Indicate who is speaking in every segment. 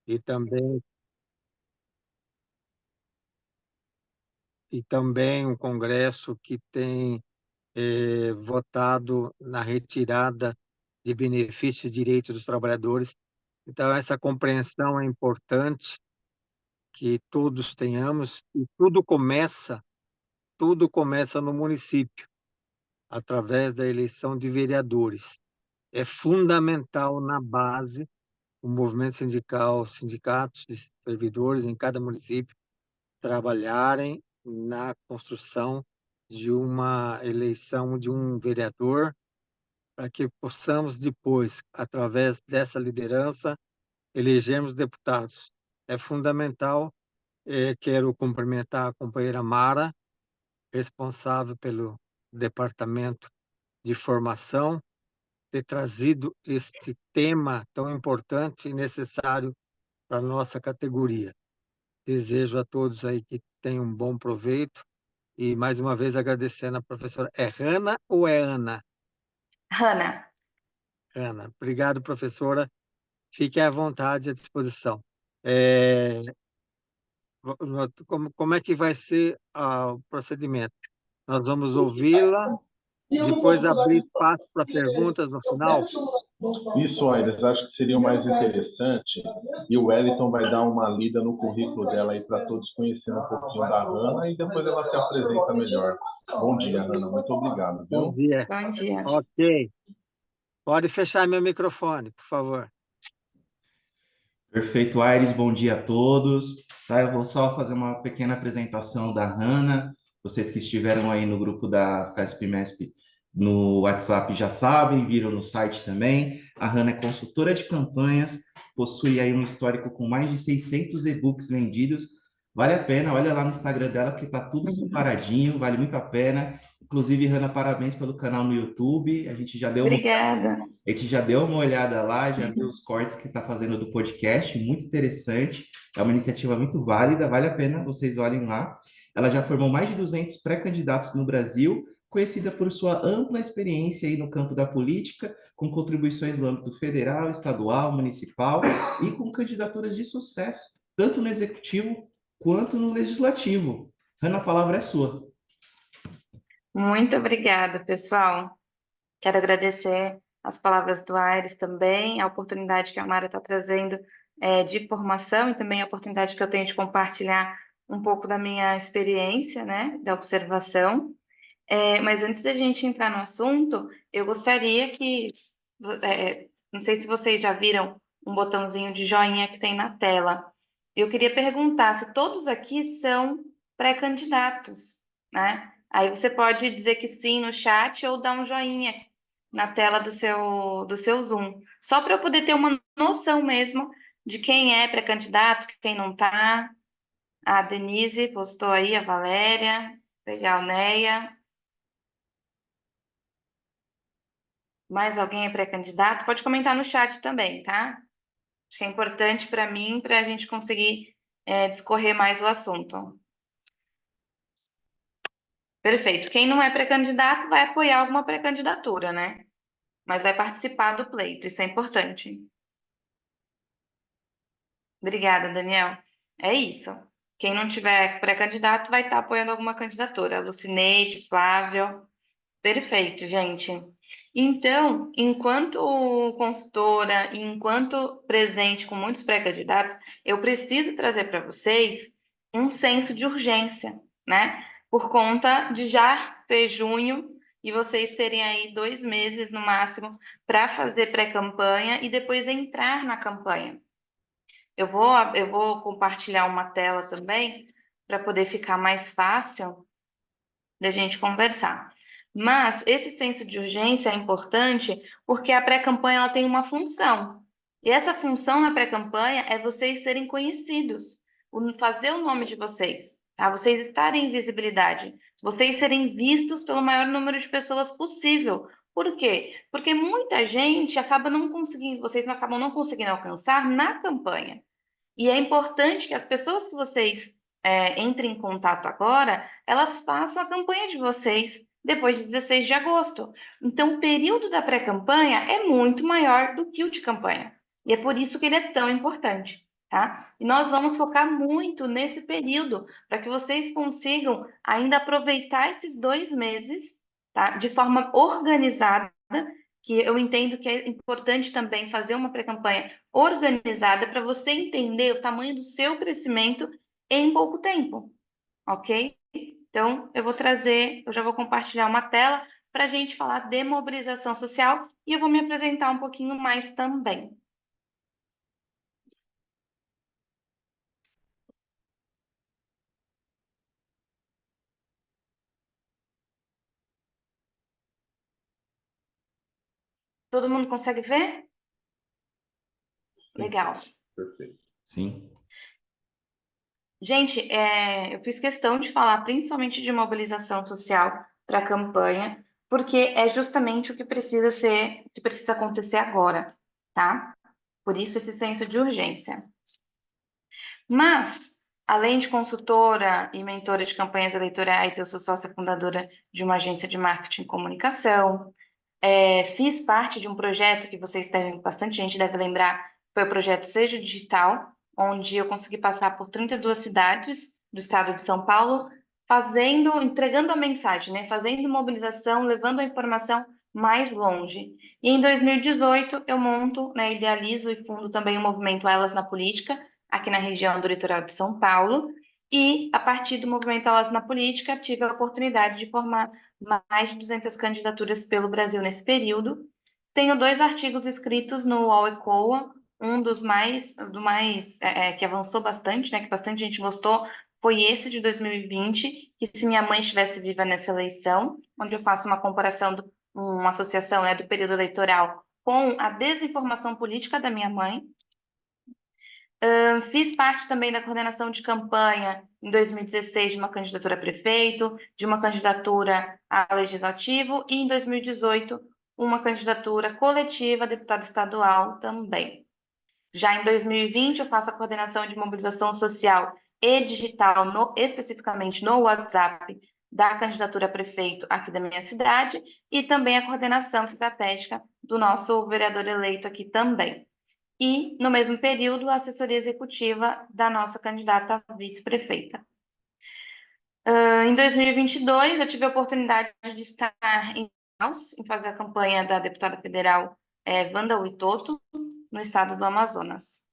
Speaker 1: e também, e também um Congresso que tem votado na retirada de benefícios e direitos dos trabalhadores. Então, essa compreensão é importante que todos tenhamos, e tudo começa no município, através da eleição de vereadores. É fundamental na base o movimento sindical, sindicatos de servidores em cada município trabalharem na construção de uma eleição de um vereador, para que possamos depois, através dessa liderança, elegermos deputados. É fundamental. Quero cumprimentar a companheira Mara, responsável pelo departamento de formação, ter trazido este tema tão importante e necessário para a nossa categoria. Desejo a todos aí que tenham um bom proveito e, mais uma vez, agradecendo a professora. É Hanna ou é Ana?
Speaker 2: Hanna.
Speaker 1: Ana. Obrigado, professora. Fique à vontade, à disposição. É, como é que vai ser o procedimento? Nós vamos ouvi-la, depois abrir espaço para perguntas no final.
Speaker 3: Isso, Aires, acho que seria o mais interessante. E o Wellington vai dar uma lida no currículo dela aí para todos conhecerem um pouquinho da Hanna e depois ela se apresenta melhor. Bom dia, Hanna. Muito obrigado,
Speaker 1: Bom
Speaker 3: viu?
Speaker 1: dia.
Speaker 2: Bom dia.
Speaker 1: Ok. Pode fechar meu microfone, por favor.
Speaker 4: Perfeito, Aires, bom dia a todos. Tá, eu vou só fazer uma pequena apresentação da Hanna. Vocês que estiveram aí no grupo da FESP-MESP no WhatsApp já sabem, viram no site também. A Hanna é consultora de campanhas, possui aí um histórico com mais de 600 e-books vendidos. Vale a pena, olha lá no Instagram dela que tá tudo separadinho, vale muito a pena. Inclusive, Hanna, parabéns pelo canal no YouTube.
Speaker 2: Obrigada.
Speaker 4: A gente já deu uma olhada lá, já viu os cortes que está fazendo do podcast, muito interessante. É uma iniciativa muito válida, vale a pena vocês olhem lá. Ela já formou mais de 200 pré-candidatos no Brasil, conhecida por sua ampla experiência aí no campo da política, com contribuições no âmbito federal, estadual, municipal e com candidaturas de sucesso, tanto no executivo quanto no legislativo. Ana, a palavra é sua.
Speaker 2: Muito obrigada, pessoal. Quero agradecer as palavras do Aires também, a oportunidade que a Mara está trazendo de formação e também a oportunidade que eu tenho de compartilhar um pouco da minha experiência, né, da observação. Mas antes da gente entrar no assunto, eu gostaria que, não sei se vocês já viram um botãozinho de joinha que tem na tela. Eu queria perguntar se todos aqui são pré-candidatos, né? Aí você pode dizer que sim no chat ou dar um joinha na tela do seu Zoom, só para eu poder ter uma noção mesmo de quem é pré-candidato, quem não tá. A Denise postou aí, a Valéria, legal, Neia. Mais alguém é pré-candidato? Pode comentar no chat também, tá? Acho que é importante para mim, para a gente conseguir discorrer mais o assunto. Perfeito. Quem não é pré-candidato vai apoiar alguma pré-candidatura, né? Mas vai participar do pleito, isso é importante. Obrigada, Daniel. É isso. Quem não tiver pré-candidato vai estar apoiando alguma candidatura. Lucineide, Flávio. Perfeito, gente. Então, enquanto consultora e enquanto presente com muitos pré-candidatos, eu preciso trazer para vocês um senso de urgência, né? Por conta de já ser junho e vocês terem aí 2 meses no máximo para fazer pré-campanha e depois entrar na campanha. Eu vou compartilhar uma tela também para poder ficar mais fácil da gente conversar. Mas esse senso de urgência é importante porque a pré-campanha ela tem uma função. E essa função na pré-campanha é vocês serem conhecidos, fazer o nome de vocês, tá? Vocês estarem em visibilidade, vocês serem vistos pelo maior número de pessoas possível. Por quê? Porque muita gente acaba não conseguindo, vocês não acabam não conseguindo alcançar na campanha. E é importante que as pessoas que vocês entrem em contato agora, elas façam a campanha de vocês depois de 16 de agosto. Então, o período da pré-campanha é muito maior do que o de campanha. E é por isso que ele é tão importante. tá? E nós vamos focar muito nesse período, para que vocês consigam ainda aproveitar esses 2 meses, tá? De forma organizada, que eu entendo que é importante também fazer uma pré-campanha organizada para você entender o tamanho do seu crescimento em pouco tempo, ok? Então, eu já vou compartilhar uma tela para a gente falar de mobilização social e eu vou me apresentar um pouquinho mais também. Todo mundo consegue ver?
Speaker 3: Sim,
Speaker 2: Legal.
Speaker 3: perfeito.
Speaker 4: Sim.
Speaker 2: Gente, eu fiz questão de falar principalmente de mobilização social para a campanha, porque é justamente o que precisa acontecer agora, tá? Por isso esse senso de urgência. Mas, além de consultora e mentora de campanhas eleitorais, eu sou sócia fundadora de uma agência de marketing e comunicação. Fiz parte de um projeto que bastante gente deve lembrar, foi o projeto Seja Digital, onde eu consegui passar por 32 cidades do estado de São Paulo, entregando a mensagem, né? Fazendo mobilização, levando a informação mais longe. E em 2018 eu monto, né, idealizo e fundo também o movimento Elas na Política, aqui na região do litoral de São Paulo. E a partir do movimento Elas na Política, tive a oportunidade de formar mais de 200 candidaturas pelo Brasil nesse período. Tenho 2 artigos escritos no UOL ECOA, um que avançou bastante, né, que bastante gente gostou, foi esse de 2020, que se minha mãe estivesse viva nessa eleição, onde eu faço uma comparação, uma associação, né, do período eleitoral com a desinformação política da minha mãe. Fiz parte também da coordenação de campanha em 2016 de uma candidatura a prefeito, de uma candidatura a legislativo e em 2018 uma candidatura coletiva a deputado estadual também. Já em 2020 eu faço a coordenação de mobilização social e digital, especificamente no WhatsApp, da candidatura a prefeito aqui da minha cidade e também a coordenação estratégica do nosso vereador eleito aqui também. E, no mesmo período, a assessoria executiva da nossa candidata a vice-prefeita. Em 2022, eu tive a oportunidade de estar em Manaus, em fazer a campanha da deputada federal Wanda Witoto, no estado do Amazonas.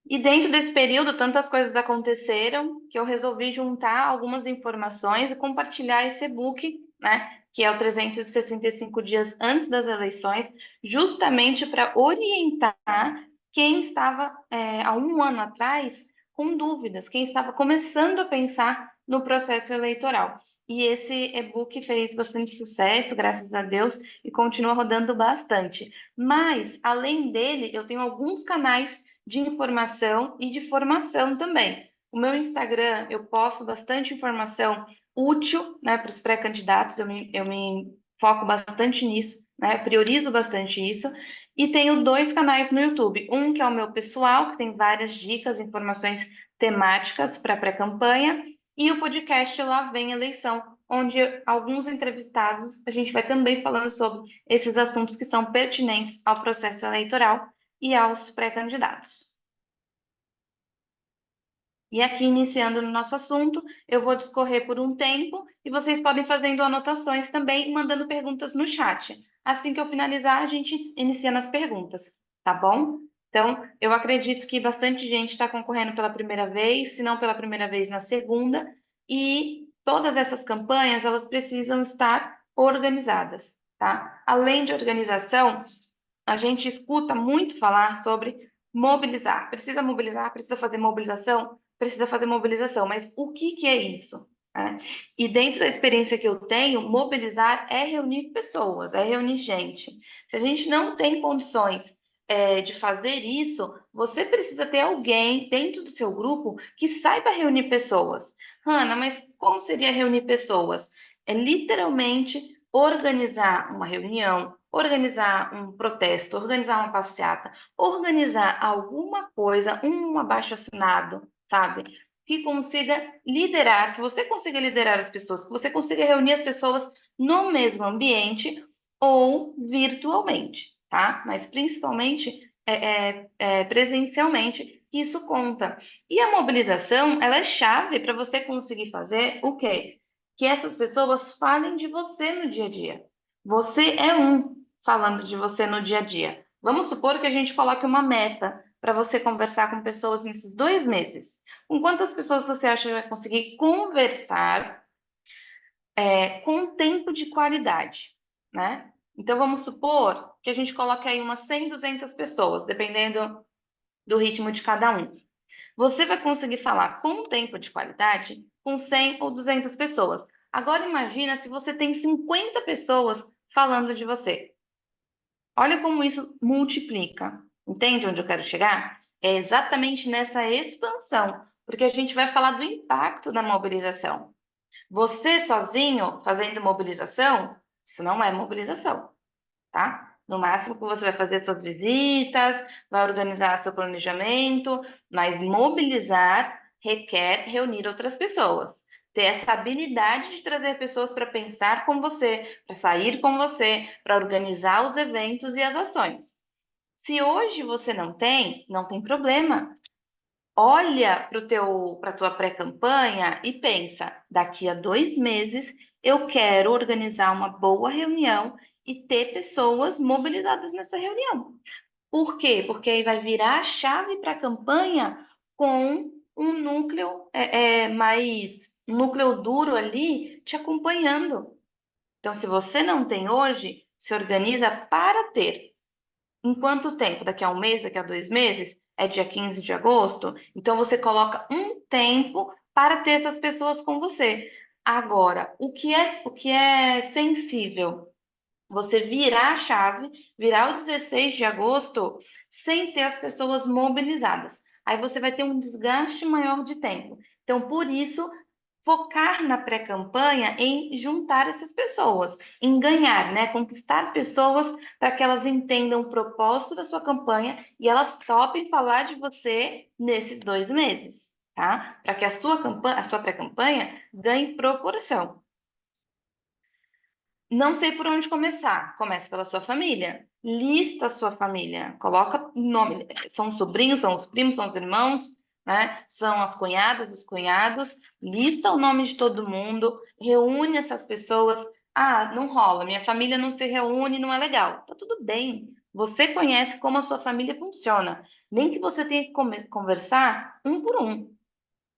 Speaker 2: E dentro desse período, tantas coisas aconteceram que eu resolvi juntar algumas informações e compartilhar esse e-book, né, que é o 365 dias antes das eleições, justamente para orientar quem estava há um ano atrás com dúvidas, quem estava começando a pensar no processo eleitoral. E esse e-book fez bastante sucesso, graças a Deus, e continua rodando bastante. Mas, além dele, eu tenho alguns canais de informação e de formação também. O meu Instagram, eu posto bastante informação útil, né, para os pré-candidatos, eu me foco bastante nisso, né, priorizo bastante isso, e tenho 2 canais no YouTube, um que é o meu pessoal, que tem várias dicas, informações temáticas para pré-campanha, e o podcast Lá Vem Eleição, onde alguns entrevistados, a gente vai também falando sobre esses assuntos que são pertinentes ao processo eleitoral e aos pré-candidatos. E aqui, iniciando no nosso assunto, eu vou discorrer por um tempo e vocês podem fazendo anotações também e mandando perguntas no chat. Assim que eu finalizar, a gente inicia nas perguntas, tá bom? Então, eu acredito que bastante gente está concorrendo pela primeira vez, se não pela primeira vez, na segunda, e todas essas campanhas, elas precisam estar organizadas, tá? Além de organização, a gente escuta muito falar sobre mobilizar, precisa fazer mobilização, mas o que que é isso? Né? E dentro da experiência que eu tenho, mobilizar é reunir pessoas, é reunir gente. Se a gente não tem condições de fazer isso, você precisa ter alguém dentro do seu grupo que saiba reunir pessoas. Hanna, mas como seria reunir pessoas? É literalmente organizar uma reunião, organizar um protesto, organizar uma passeata, organizar alguma coisa, um abaixo-assinado, sabe? Que consiga liderar, que você consiga liderar as pessoas, que você consiga reunir as pessoas no mesmo ambiente ou virtualmente, tá? Mas principalmente presencialmente, isso conta. E a mobilização, ela é chave para você conseguir fazer o quê? Que essas pessoas falem de você no dia a dia. Você é um falando de você no dia a dia. Vamos supor que a gente coloque uma meta para você conversar com pessoas nesses 2 meses. Com quantas pessoas você acha que vai conseguir conversar com tempo de qualidade, né? Então, vamos supor que a gente coloque aí umas 100, 200 pessoas, dependendo do ritmo de cada um. Você vai conseguir falar com tempo de qualidade com 100 ou 200 pessoas. Agora, imagina se você tem 50 pessoas falando de você. Olha como isso multiplica. Entende onde eu quero chegar? É exatamente nessa expansão, porque a gente vai falar do impacto da mobilização. Você sozinho fazendo mobilização, isso não é mobilização, tá? No máximo que você vai fazer suas visitas, vai organizar seu planejamento, mas mobilizar requer reunir outras pessoas. Ter essa habilidade de trazer pessoas para pensar com você, para sair com você, para organizar os eventos e as ações. Se hoje você não tem problema. Olha para a tua pré-campanha e pensa, daqui a 2 meses eu quero organizar uma boa reunião e ter pessoas mobilizadas nessa reunião. Por quê? Porque aí vai virar a chave para a campanha com um núcleo um núcleo duro ali te acompanhando. Então, se você não tem hoje, se organiza para ter. Em quanto tempo? Daqui a 1 mês, daqui a 2 meses? É dia 15 de agosto? Então você coloca um tempo para ter essas pessoas com você. Agora, o que é sensível? Você virar a chave, virar o 16 de agosto sem ter as pessoas mobilizadas. Aí você vai ter um desgaste maior de tempo. Então, por isso, focar na pré-campanha em juntar essas pessoas, em ganhar, né? Conquistar pessoas para que elas entendam o propósito da sua campanha e elas topem falar de você nesses 2 meses, tá? Para que a sua campanha, a sua pré-campanha ganhe proporção. Não sei por onde começar. Começa pela sua família. Lista a sua família. Coloca nome. São os sobrinhos, são os primos, são os irmãos, né? São as cunhadas, os cunhados. Lista o nome de todo mundo. Reúne essas pessoas. Ah, não rola. Minha família não se reúne, não é legal. Tá tudo bem. Você conhece como a sua família funciona. Nem que você tenha que conversar um por um.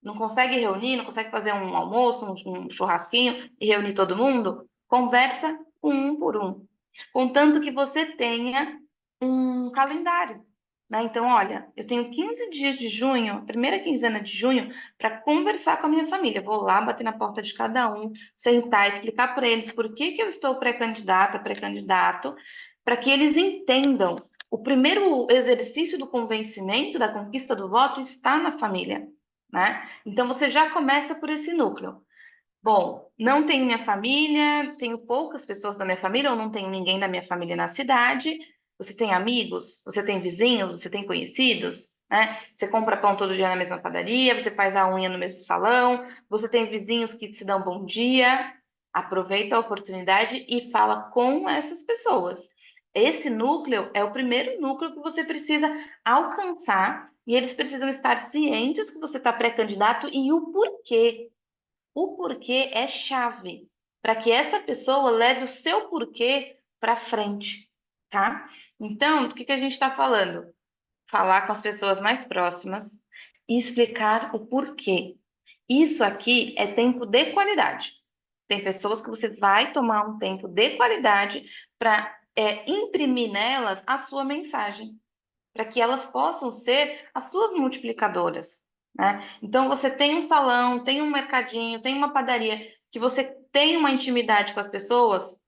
Speaker 2: Não consegue reunir, não consegue fazer um almoço, um churrasquinho e reunir todo mundo? Conversa um por um, contanto que você tenha um calendário, né? Então, olha, eu tenho 15 dias de junho, primeira quinzena de junho, para conversar com a minha família. Vou lá bater na porta de cada um, sentar, explicar para eles por que que eu estou pré-candidata, pré-candidato, para que eles entendam. O primeiro exercício do convencimento, da conquista do voto, está na família, né? Então, você já começa por esse núcleo. Bom, não tenho minha família, tenho poucas pessoas da minha família, ou não tenho ninguém da minha família na cidade. Você tem amigos? Você tem vizinhos? Você tem conhecidos? Né? Você compra pão todo dia na mesma padaria, você faz a unha no mesmo salão, você tem vizinhos que te dão bom dia. Aproveita a oportunidade e fala com essas pessoas. Esse núcleo é o primeiro núcleo que você precisa alcançar e eles precisam estar cientes que você está pré-candidato e o porquê. O porquê é chave para que essa pessoa leve o seu porquê para frente, tá? Então, do que a gente está falando? Falar com as pessoas mais próximas e explicar o porquê. Isso aqui é tempo de qualidade. Tem pessoas que você vai tomar um tempo de qualidade para imprimir nelas a sua mensagem, para que elas possam ser as suas multiplicadoras, né? Então, você tem um salão, tem um mercadinho, tem uma padaria, que você tem uma intimidade com as pessoas,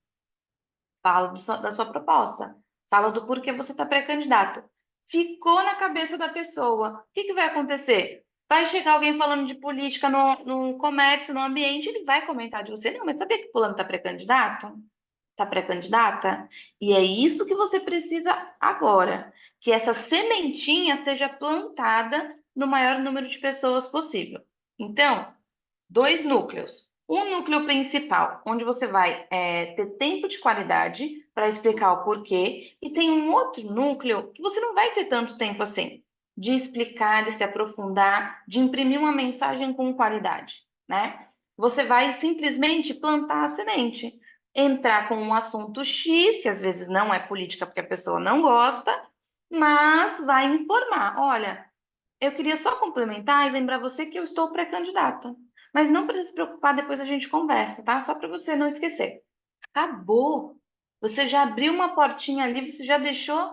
Speaker 2: fala da sua proposta, fala do porquê você está pré-candidato. Ficou na cabeça da pessoa. O que vai acontecer? Vai chegar alguém falando de política no comércio, no ambiente, ele vai comentar de você. Não, mas sabia que fulano está pré-candidato? Está pré-candidata? E é isso que você precisa agora, que essa sementinha seja plantada no maior número de pessoas possível. Então, 2 núcleos. Um núcleo principal, onde você vai ter tempo de qualidade para explicar o porquê, e tem um outro núcleo que você não vai ter tanto tempo assim, de explicar, de se aprofundar, de imprimir uma mensagem com qualidade, né? Você vai simplesmente plantar a semente, entrar com um assunto X, que às vezes não é política porque a pessoa não gosta, mas vai informar, olha, eu queria só complementar e lembrar você que eu estou pré-candidata. Mas não precisa se preocupar, depois a gente conversa, tá? Só para você não esquecer. Acabou. Você já abriu uma portinha ali, você já deixou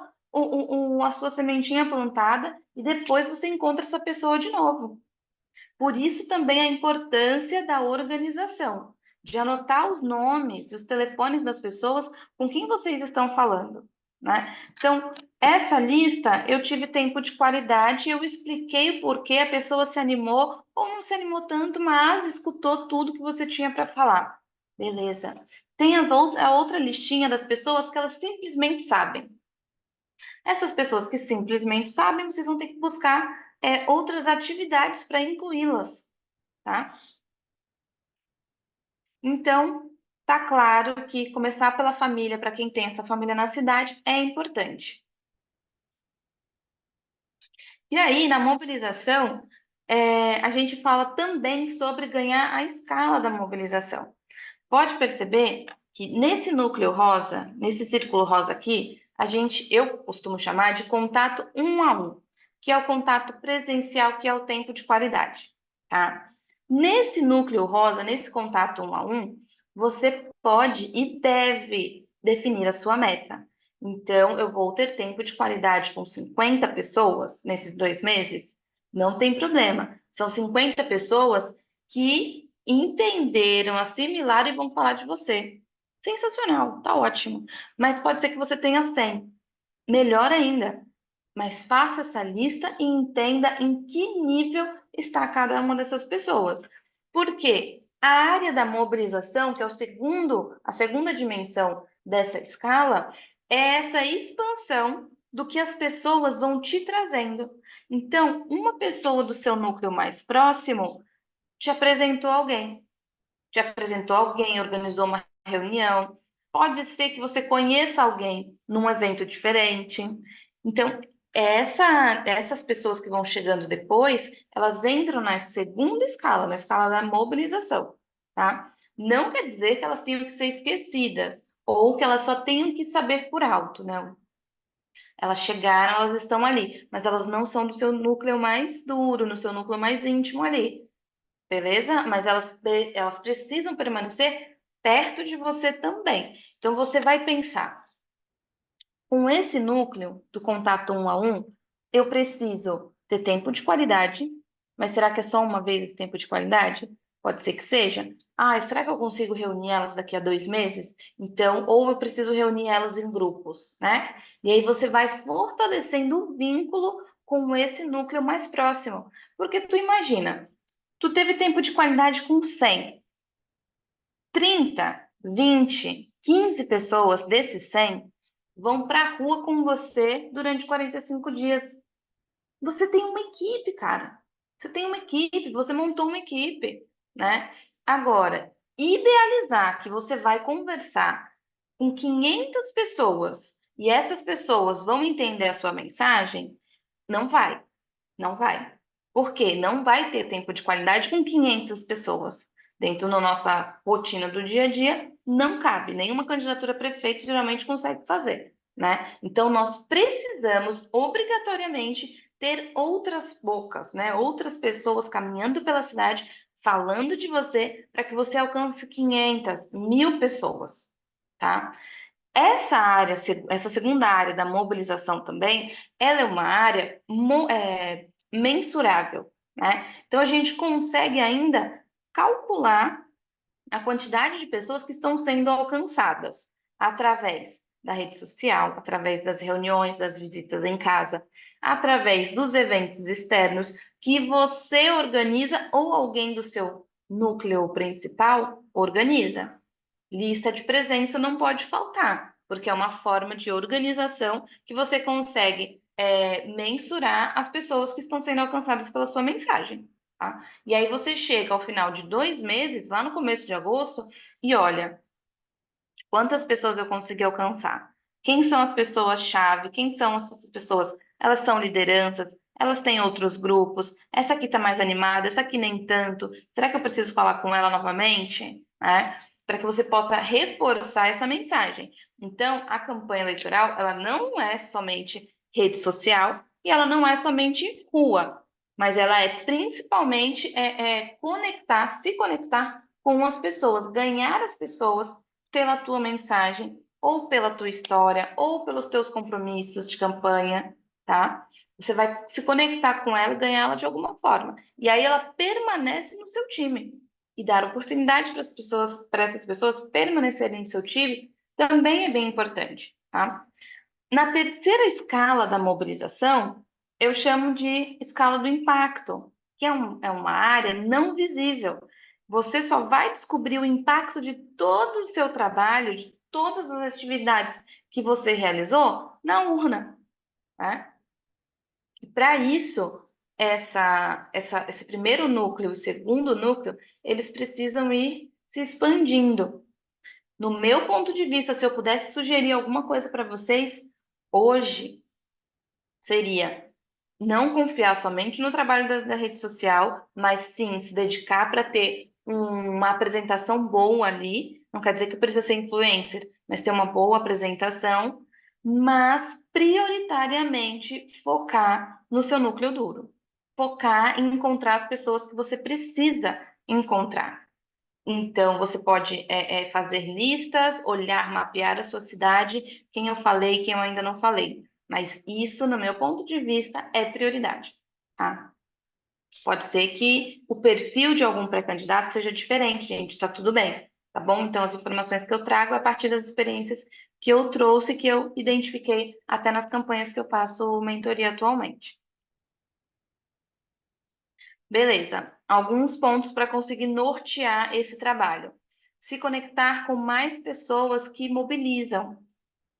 Speaker 2: a sua sementinha plantada e depois você encontra essa pessoa de novo. Por isso também a importância da organização, de anotar os nomes e os telefones das pessoas com quem vocês estão falando, né? Então, essa lista eu tive tempo de qualidade, eu expliquei o porquê a pessoa se animou ou não se animou tanto, mas escutou tudo que você tinha para falar. Beleza. Tem a outra listinha das pessoas que elas simplesmente sabem. Essas pessoas que simplesmente sabem, vocês vão ter que buscar outras atividades para incluí-las, tá? Então, tá claro que começar pela família, para quem tem essa família na cidade, é importante. E aí, na mobilização, a gente fala também sobre ganhar a escala da mobilização. Pode perceber que nesse núcleo rosa, nesse círculo rosa aqui, eu costumo chamar de contato 1 a 1, que é o contato presencial, que é o tempo de qualidade, tá? Nesse núcleo rosa, nesse contato 1 a 1, você pode e deve definir a sua meta. Então, eu vou ter tempo de qualidade com 50 pessoas nesses 2 meses? Não tem problema. São 50 pessoas que entenderam, assimilaram e vão falar de você. Sensacional, tá ótimo. Mas pode ser que você tenha 100. Melhor ainda. Mas faça essa lista e entenda em que nível está cada uma dessas pessoas. Porque a área da mobilização, que é a segunda dimensão dessa escala, é essa expansão do que as pessoas vão te trazendo. Então, uma pessoa do seu núcleo mais próximo te apresentou alguém, organizou uma reunião. Pode ser que você conheça alguém num evento diferente. Então, essas pessoas que vão chegando depois, elas entram na segunda escala, na escala da mobilização, tá? Não quer dizer que elas tenham que ser esquecidas ou que elas só tenham que saber por alto, não. Elas chegaram, elas estão ali, mas elas não são do seu núcleo mais duro, no seu núcleo mais íntimo ali. Beleza? Mas elas precisam permanecer perto de você também. Então, você vai pensar, com esse núcleo do contato 1 a 1, eu preciso ter tempo de qualidade, mas será que é só uma vez esse tempo de qualidade? Pode ser que seja. Ah, será que eu consigo reunir elas daqui a 2 meses? Então, ou eu preciso reunir elas em grupos, né? E aí você vai fortalecendo o vínculo com esse núcleo mais próximo. Porque tu imagina, tu teve tempo de qualidade com 100, 30, 20, 15 pessoas desses 100 vão para a rua com você durante 45 dias. Você tem uma equipe, cara. Você tem uma equipe, você montou uma equipe, né? Agora, idealizar que você vai conversar com 500 pessoas e essas pessoas vão entender a sua mensagem, não vai. Não vai. Por quê? Não vai ter tempo de qualidade com 500 pessoas. Dentro da nossa rotina do dia a dia, não cabe. Nenhuma candidatura a prefeito geralmente consegue fazer, né? Então, nós precisamos, obrigatoriamente, ter outras bocas, né? Outras pessoas caminhando pela cidade, falando de você, para que você alcance 500, 1.000 pessoas, tá? Essa segunda área da mobilização também, ela é uma área mensurável, né? Então, a gente consegue ainda calcular a quantidade de pessoas que estão sendo alcançadas através da rede social, através das reuniões, das visitas em casa, através dos eventos externos que você organiza ou alguém do seu núcleo principal organiza. Lista de presença não pode faltar, porque é uma forma de organização que você consegue mensurar as pessoas que estão sendo alcançadas pela sua mensagem. tá? E aí você chega ao final de 2 meses, lá no começo de agosto, e olha quantas pessoas eu consegui alcançar. Quem são as pessoas-chave? Quem são essas pessoas? Elas são lideranças? Elas têm outros grupos? Essa aqui está mais animada, essa aqui nem tanto. Será que eu preciso falar com ela novamente? Né? Para que você possa reforçar essa mensagem. Então, a campanha eleitoral, ela não é somente rede social e ela não é somente rua, mas ela é principalmente conectar, se conectar com as pessoas, ganhar as pessoas pela tua mensagem, ou pela tua história, ou pelos teus compromissos de campanha, tá? Você vai se conectar com ela e ganhar ela de alguma forma. E aí ela permanece no seu time. E dar oportunidade para essas pessoas permanecerem no seu time também é bem importante, tá? Na terceira escala da mobilização, eu chamo de escala do impacto, que é uma área não visível. Você só vai descobrir o impacto de todo o seu trabalho, de todas as atividades que você realizou na urna, né? E para isso, esse primeiro núcleo e o segundo núcleo, eles precisam ir se expandindo. No meu ponto de vista, se eu pudesse sugerir alguma coisa para vocês hoje, seria não confiar somente no trabalho da rede social, mas sim se dedicar para ter uma apresentação boa ali. Não quer dizer que precisa ser influencer, mas ter uma boa apresentação, mas prioritariamente focar no seu núcleo duro. Focar em encontrar as pessoas que você precisa encontrar. Então, você pode fazer listas, olhar, mapear a sua cidade, quem eu falei, quem eu ainda não falei. Mas isso, no meu ponto de vista, é prioridade, tá? Pode ser que o perfil de algum pré-candidato seja diferente, gente, tá tudo bem, tá bom? Então, as informações que eu trago é a partir das experiências que eu trouxe, que eu identifiquei até nas campanhas que eu faço mentoria atualmente. Beleza, alguns pontos para conseguir nortear esse trabalho. Se conectar com mais pessoas que mobilizam.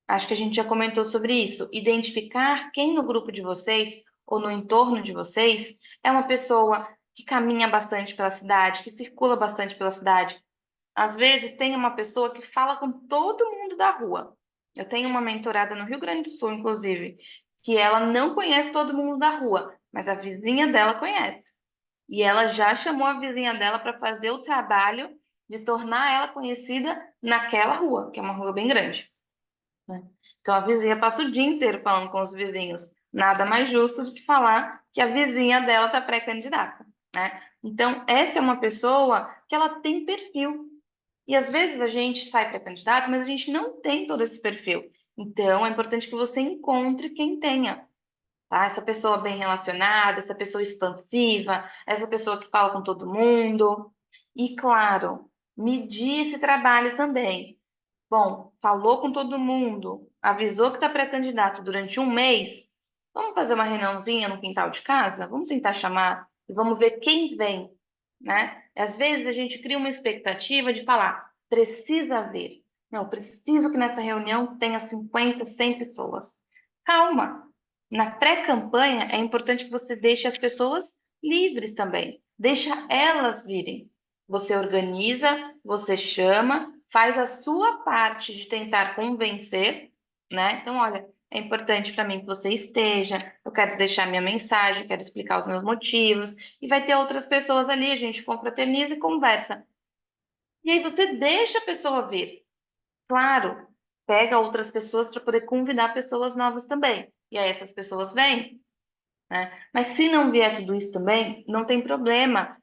Speaker 2: Acho que a gente já comentou sobre isso. Identificar quem no grupo de vocês ou no entorno de vocês é uma pessoa que caminha bastante pela cidade, que circula bastante pela cidade. Às vezes tem uma pessoa que fala com todo mundo da rua. Eu tenho uma mentorada no Rio Grande do Sul, inclusive, que ela não conhece todo mundo da rua, mas a vizinha dela conhece. E ela já chamou a vizinha dela para fazer o trabalho de tornar ela conhecida naquela rua, que é uma rua bem grande, né? Então a vizinha passa o dia inteiro falando com os vizinhos. Nada mais justo do que falar que a vizinha dela está pré-candidata, né? Então essa é uma pessoa que ela tem perfil. E às vezes a gente sai pré-candidato, mas a gente não tem todo esse perfil. Então é importante que você encontre quem tenha, tá? Essa pessoa bem relacionada, essa pessoa expansiva, essa pessoa que fala com todo mundo. E, claro, medir esse trabalho também. Bom, falou com todo mundo, avisou que está pré-candidato durante um mês. Vamos fazer uma reuniãozinha no quintal de casa? Vamos tentar chamar e vamos ver quem vem, né? Às vezes a gente cria uma expectativa de falar, precisa ver. Não, preciso que nessa reunião tenha 50, 100 pessoas. Calma. Na pré-campanha é importante que você deixe as pessoas livres também. Deixa elas virem. Você organiza, você chama, faz a sua parte de tentar convencer, né? Então, olha, é importante para mim que você esteja, eu quero deixar minha mensagem, quero explicar os meus motivos, e vai ter outras pessoas ali, a gente confraterniza e conversa. E aí você deixa a pessoa vir. Claro, pega outras pessoas para poder convidar pessoas novas também. E aí essas pessoas vêm, né? Mas se não vier tudo isso também, não tem problema.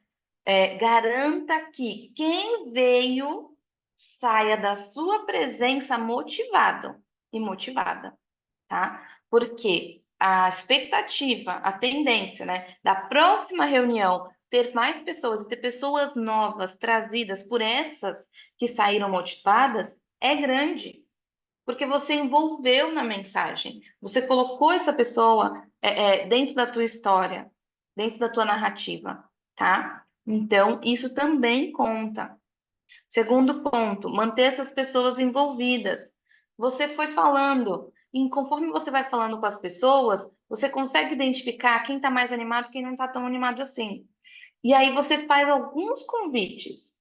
Speaker 2: Garanta que quem veio saia da sua presença motivado e motivada, tá? Porque a expectativa, a tendência, né, da próxima reunião ter mais pessoas e ter pessoas novas trazidas por essas que saíram motivadas é grande, porque você envolveu na mensagem, você colocou essa pessoa dentro da tua história, dentro da tua narrativa, tá? Então, isso também conta. Segundo ponto, manter essas pessoas envolvidas. Você foi falando, e conforme você vai falando com as pessoas, você consegue identificar quem está mais animado e quem não está tão animado assim. E aí você faz alguns convites.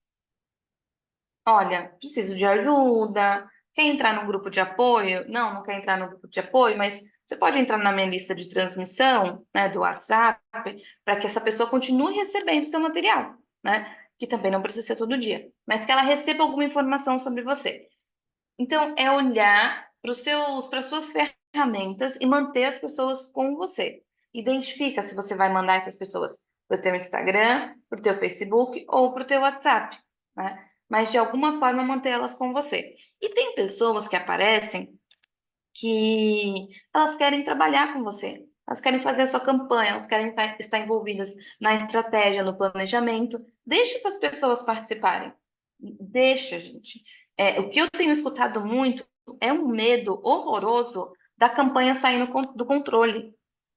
Speaker 2: Olha, preciso de ajuda. Quer entrar no grupo de apoio? Não, não quer entrar no grupo de apoio, mas você pode entrar na minha lista de transmissão, né, do WhatsApp, para que essa pessoa continue recebendo o seu material, né? Que também não precisa ser todo dia, mas que ela receba alguma informação sobre você. Então, é olhar para as suas ferramentas e manter as pessoas com você. Identifica se você vai mandar essas pessoas para o teu Instagram, para o teu Facebook ou para o teu WhatsApp, né? Mas de alguma forma manter elas com você. E tem pessoas que aparecem que elas querem trabalhar com você, elas querem fazer a sua campanha, elas querem estar envolvidas na estratégia, no planejamento. Deixa essas pessoas participarem. Deixa, gente. O que eu tenho escutado muito é um medo horroroso da campanha saindo do controle.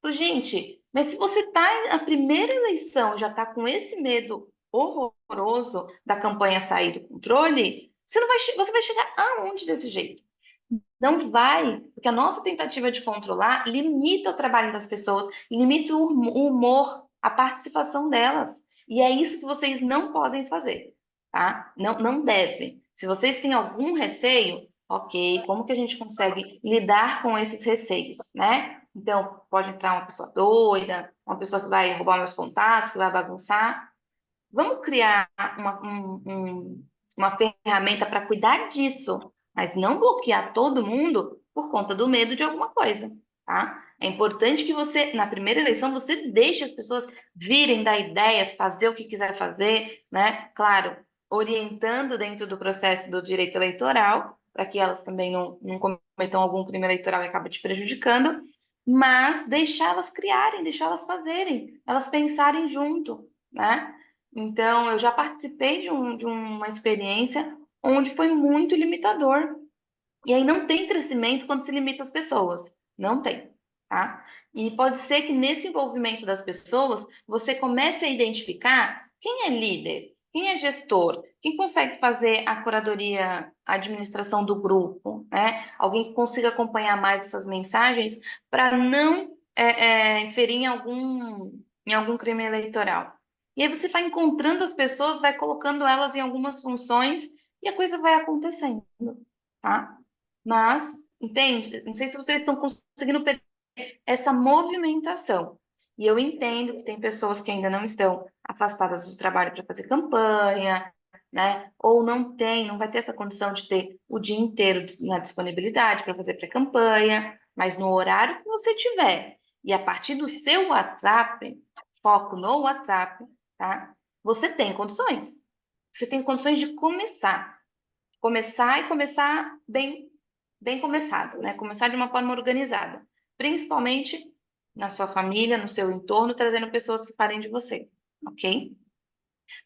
Speaker 2: Gente, mas se você está na primeira eleição, já está com esse medo horroroso da campanha sair do controle, você vai chegar aonde desse jeito? Não vai, porque a nossa tentativa de controlar limita o trabalho das pessoas, limita o humor, a participação delas. E é isso que vocês não podem fazer, tá? Não, não devem. Se vocês têm algum receio, ok, como que a gente consegue lidar com esses receios, né? Então, pode entrar uma pessoa doida, uma pessoa que vai roubar meus contatos, que vai bagunçar. Vamos criar uma ferramenta para cuidar disso, mas não bloquear todo mundo por conta do medo de alguma coisa, tá? É importante que você, na primeira eleição, você deixe as pessoas virem, dar ideias, fazer o que quiser fazer, né? Claro, orientando dentro do processo do direito eleitoral, para que elas também não cometam algum crime eleitoral e acabem te prejudicando, mas deixá-las criarem, deixá-las fazerem, elas pensarem junto, né? Então, eu já participei de uma experiência onde foi muito limitador. E aí não tem crescimento quando se limita as pessoas. Não tem, tá? E pode ser que nesse envolvimento das pessoas, você comece a identificar quem é líder, quem é gestor, quem consegue fazer a curadoria, a administração do grupo, né? Alguém que consiga acompanhar mais essas mensagens para não inferir em algum crime eleitoral. E aí você vai encontrando as pessoas, vai colocando elas em algumas funções e a coisa vai acontecendo, tá? Mas, entende? Não sei se vocês estão conseguindo perceber essa movimentação. E eu entendo que tem pessoas que ainda não estão afastadas do trabalho para fazer campanha, né? Ou não vai ter essa condição de ter o dia inteiro na disponibilidade para fazer pré-campanha, mas no horário que você tiver, e a partir do seu WhatsApp, foco no WhatsApp, tá? Você tem condições. Você tem condições de começar. Começar e começar bem começado, né? Começar de uma forma organizada, principalmente na sua família, no seu entorno, trazendo pessoas que parem de você, ok?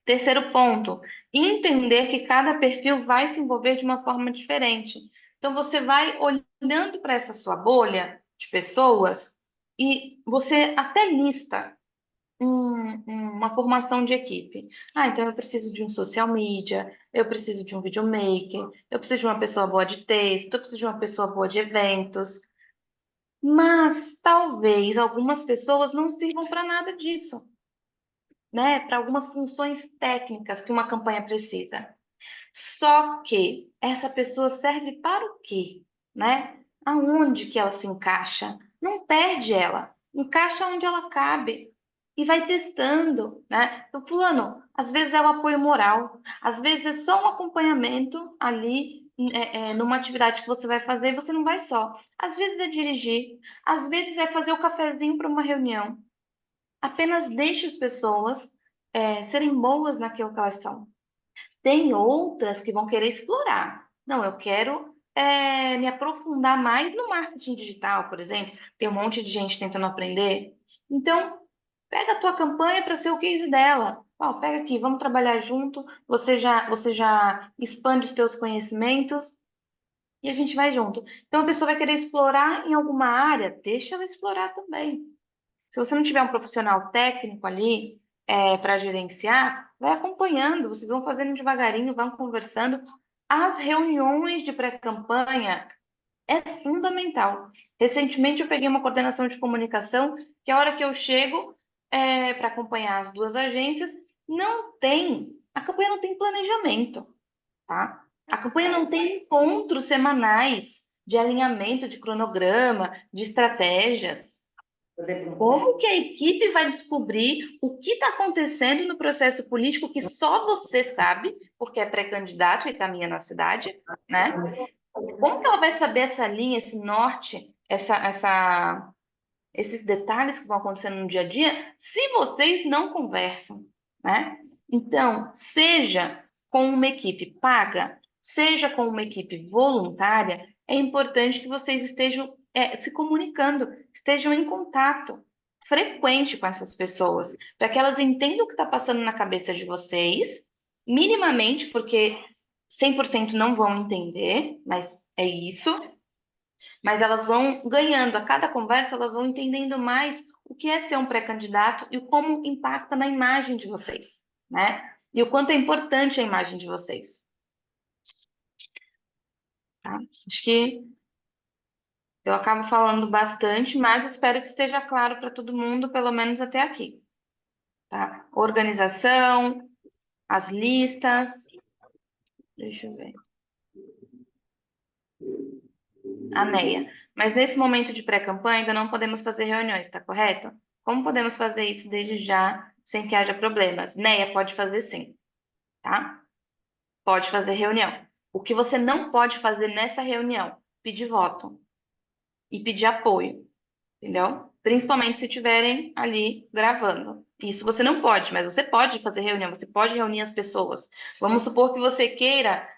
Speaker 2: Terceiro ponto, entender que cada perfil vai se envolver de uma forma diferente. Então, você vai olhando para essa sua bolha de pessoas e você até lista uma formação de equipe. Ah, então eu preciso de um social media, eu preciso de um videomaker, eu preciso de uma pessoa boa de texto, eu preciso de uma pessoa boa de eventos. Mas talvez algumas pessoas não sirvam para nada disso, né? Para algumas funções técnicas que uma campanha precisa. Só que essa pessoa serve para o quê, né? Aonde que ela se encaixa? Não perde ela, encaixa onde ela cabe e vai testando, né? Então, fulano, às vezes é o apoio moral, às vezes é só um acompanhamento ali, numa atividade que você vai fazer e você não vai só. Às vezes é dirigir, às vezes é fazer o cafezinho para uma reunião. Apenas deixe as pessoas, serem boas naquilo que elas são. Tem outras que vão querer explorar. Não, eu quero me aprofundar mais no marketing digital, por exemplo. Tem um monte de gente tentando aprender. Então, pega a tua campanha para ser o case dela. Ó, pega aqui, vamos trabalhar junto. Você já expande os teus conhecimentos e a gente vai junto. Então, a pessoa vai querer explorar em alguma área, deixa ela explorar também. Se você não tiver um profissional técnico ali para gerenciar, vai acompanhando, vocês vão fazendo devagarinho, vão conversando. As reuniões de pré-campanha é fundamental. Recentemente eu peguei uma coordenação de comunicação que a hora que eu chego para acompanhar as duas agências, A campanha não tem planejamento, tá? A campanha não tem encontros semanais de alinhamento de cronograma, de estratégias. Como que a equipe vai descobrir o que está acontecendo no processo político que só você sabe, porque é pré-candidato e caminha na cidade, né? Como que ela vai saber essa linha, esse norte, esses detalhes que vão acontecendo no dia a dia, se vocês não conversam, né? Então, seja com uma equipe paga, seja com uma equipe voluntária, é importante que vocês estejam se comunicando, estejam em contato frequente com essas pessoas, para que elas entendam o que está passando na cabeça de vocês, minimamente, porque 100% não vão entender, mas é isso. Mas elas vão ganhando, a cada conversa, elas vão entendendo mais o que é ser um pré-candidato e como impacta na imagem de vocês, né? E o quanto é importante a imagem de vocês. Tá? Acho que eu acabo falando bastante, mas espero que esteja claro para todo mundo, pelo menos até aqui. Tá? Organização, as listas. Deixa eu ver. A NEA. Mas nesse momento de pré-campanha ainda não podemos fazer reuniões, tá correto? Como podemos fazer isso desde já, sem que haja problemas? NEA pode fazer sim, tá? Pode fazer reunião. O que você não pode fazer nessa reunião? Pedir voto e pedir apoio, entendeu? Principalmente se estiverem ali gravando. Isso você não pode, mas você pode fazer reunião, você pode reunir as pessoas. Vamos supor que você queira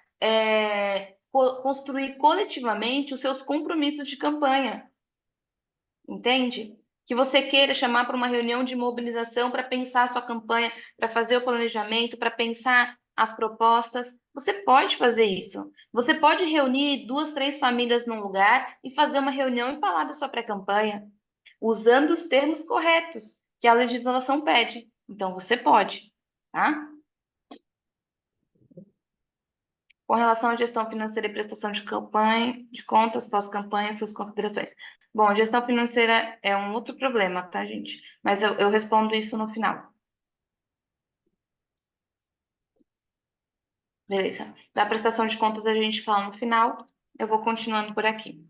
Speaker 2: construir coletivamente os seus compromissos de campanha, entende? Que você queira chamar para uma reunião de mobilização para pensar a sua campanha, para fazer o planejamento, para pensar as propostas. Você pode fazer isso. Você pode reunir 2, 3 famílias num lugar e fazer uma reunião e falar da sua pré-campanha usando os termos corretos que a legislação pede. Então, você pode, tá? Com relação à gestão financeira e prestação de campanha, de contas pós-campanha, suas considerações. Bom, gestão financeira é um outro problema, tá, gente? Mas eu respondo isso no final. Beleza. Da prestação de contas a gente fala no final. Eu vou continuando por aqui.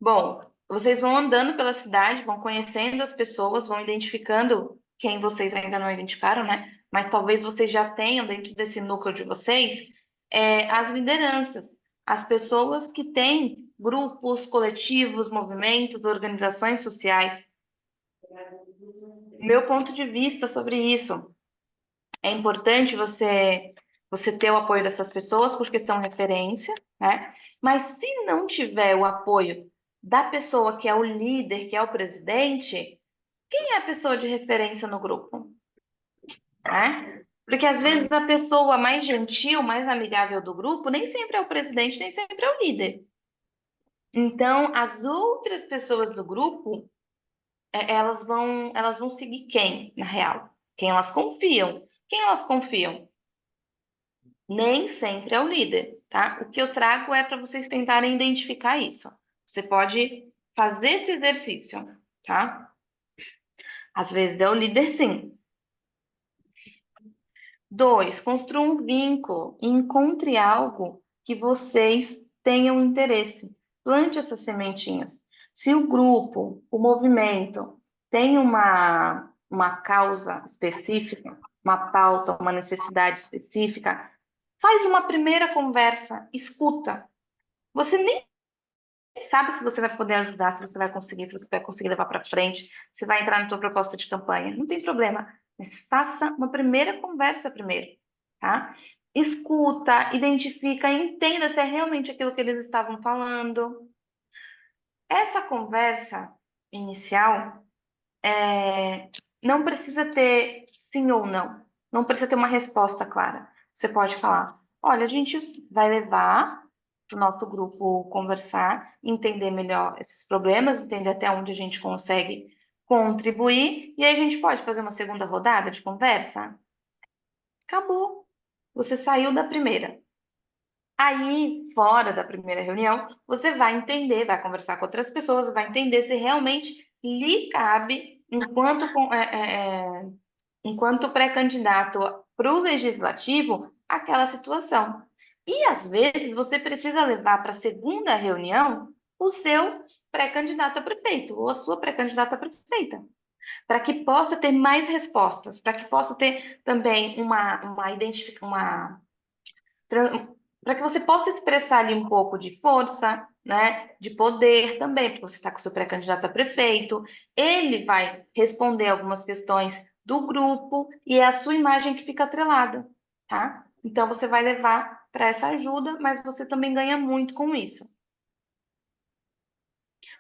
Speaker 2: Bom, vocês vão andando pela cidade, vão conhecendo as pessoas, vão identificando quem vocês ainda não identificaram, né? Mas talvez vocês já tenham dentro desse núcleo de vocês as lideranças, as pessoas que têm grupos, coletivos, movimentos, organizações sociais. Meu ponto de vista sobre isso é importante você ter o apoio dessas pessoas porque são referência, né? Mas se não tiver o apoio da pessoa que é o líder, que é o presidente, quem é a pessoa de referência no grupo? Né? Porque às vezes a pessoa mais gentil, mais amigável do grupo, nem sempre é o presidente, nem sempre é o líder. Então, as outras pessoas do grupo, elas vão seguir quem, na real? Quem elas confiam. Quem elas confiam? Nem sempre é o líder, tá? O que eu trago é para vocês tentarem identificar isso. Você pode fazer esse exercício, tá? Às vezes é o líder, sim. 2, construa um vínculo e encontre algo que vocês tenham interesse. Plante essas sementinhas. Se o grupo, o movimento, tem uma causa específica, uma pauta, uma necessidade específica, faz uma primeira conversa, escuta. Você nem sabe se você vai poder ajudar, se você vai conseguir, se você vai conseguir levar para frente, se vai entrar na tua proposta de campanha. Não tem problema, mas faça uma primeira conversa primeiro, tá? Escuta, identifica, entenda se é realmente aquilo que eles estavam falando. Essa conversa inicial não precisa ter sim ou não. Não precisa ter uma resposta clara. Você pode falar: olha, a gente vai levar para o nosso grupo conversar, entender melhor esses problemas, entender até onde a gente consegue contribuir, e aí a gente pode fazer uma segunda rodada de conversa. Acabou. Você saiu da primeira. Aí, fora da primeira reunião, você vai entender, vai conversar com outras pessoas, vai entender se realmente lhe cabe enquanto pré-candidato para o legislativo, aquela situação. E às vezes você precisa levar para a segunda reunião o seu pré-candidato a prefeito ou a sua pré-candidata a prefeita, para que possa ter mais respostas, para que possa ter também para que você possa expressar ali um pouco de força, né, de poder também, porque você está com o seu pré-candidato a prefeito, ele vai responder algumas questões do grupo e é a sua imagem que fica atrelada, tá? Então você vai levar para essa ajuda, mas você também ganha muito com isso.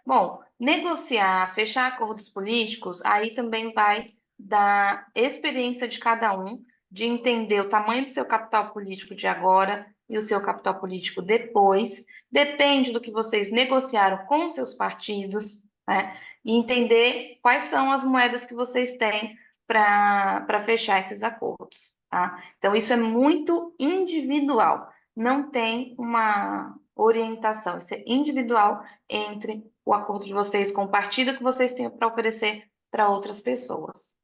Speaker 2: Bom, negociar, fechar acordos políticos, aí também vai da experiência de cada um, de entender o tamanho do seu capital político de agora e o seu capital político depois. Depende do que vocês negociaram com os seus partidos, né? E entender quais são as moedas que vocês têm para fechar esses acordos, tá? Então, isso é muito individual, não tem uma orientação, isso é individual entre o acordo de vocês com o partido que vocês têm para oferecer para outras pessoas.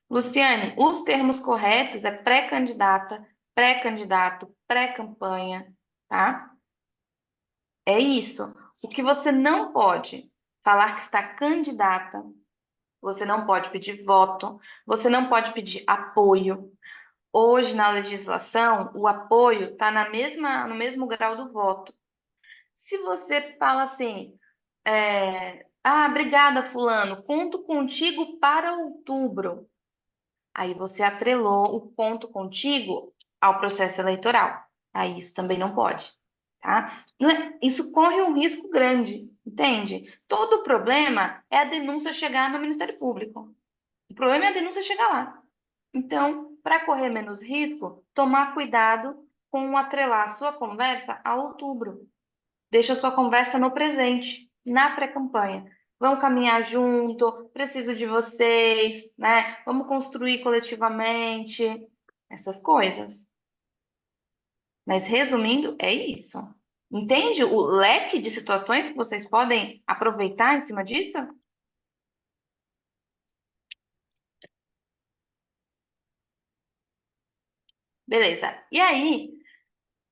Speaker 2: Luciane, os termos corretos é pré-candidata, pré-candidato, pré-campanha, tá? É isso. O que você não pode falar que está candidata, você não pode pedir voto, você não pode pedir apoio. Hoje, na legislação, o apoio está no mesmo grau do voto. Se você fala assim, obrigada, fulano, conto contigo para outubro. Aí você atrelou o conto contigo ao processo eleitoral. Aí isso também não pode, tá? Isso corre um risco grande, entende? Todo problema é a denúncia chegar no Ministério Público. O problema é a denúncia chegar lá. Então, para correr menos risco, tomar cuidado com atrelar a sua conversa a outubro. Deixa a sua conversa no presente, na pré-campanha. Vamos caminhar junto, preciso de vocês, né? Vamos construir coletivamente, essas coisas. Mas resumindo, é isso. Entende o leque de situações que vocês podem aproveitar em cima disso? Beleza. E aí,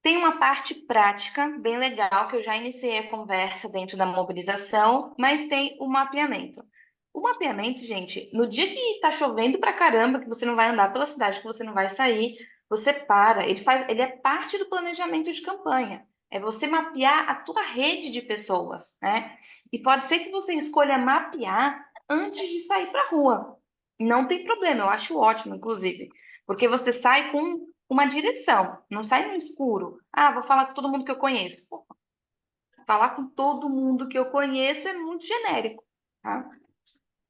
Speaker 2: tem uma parte prática bem legal que eu já iniciei a conversa dentro da mobilização, mas tem o mapeamento. O mapeamento, gente, no dia que tá chovendo pra caramba, que você não vai andar pela cidade, que você não vai sair, você para. Ele é parte do planejamento de campanha. É você mapear a tua rede de pessoas, né? E pode ser que você escolha mapear antes de sair para a rua. Não tem problema, eu acho ótimo, inclusive, porque você sai com uma direção, não sai no escuro. Vou falar com todo mundo que eu conheço. Pô, falar com todo mundo que eu conheço é muito genérico, tá?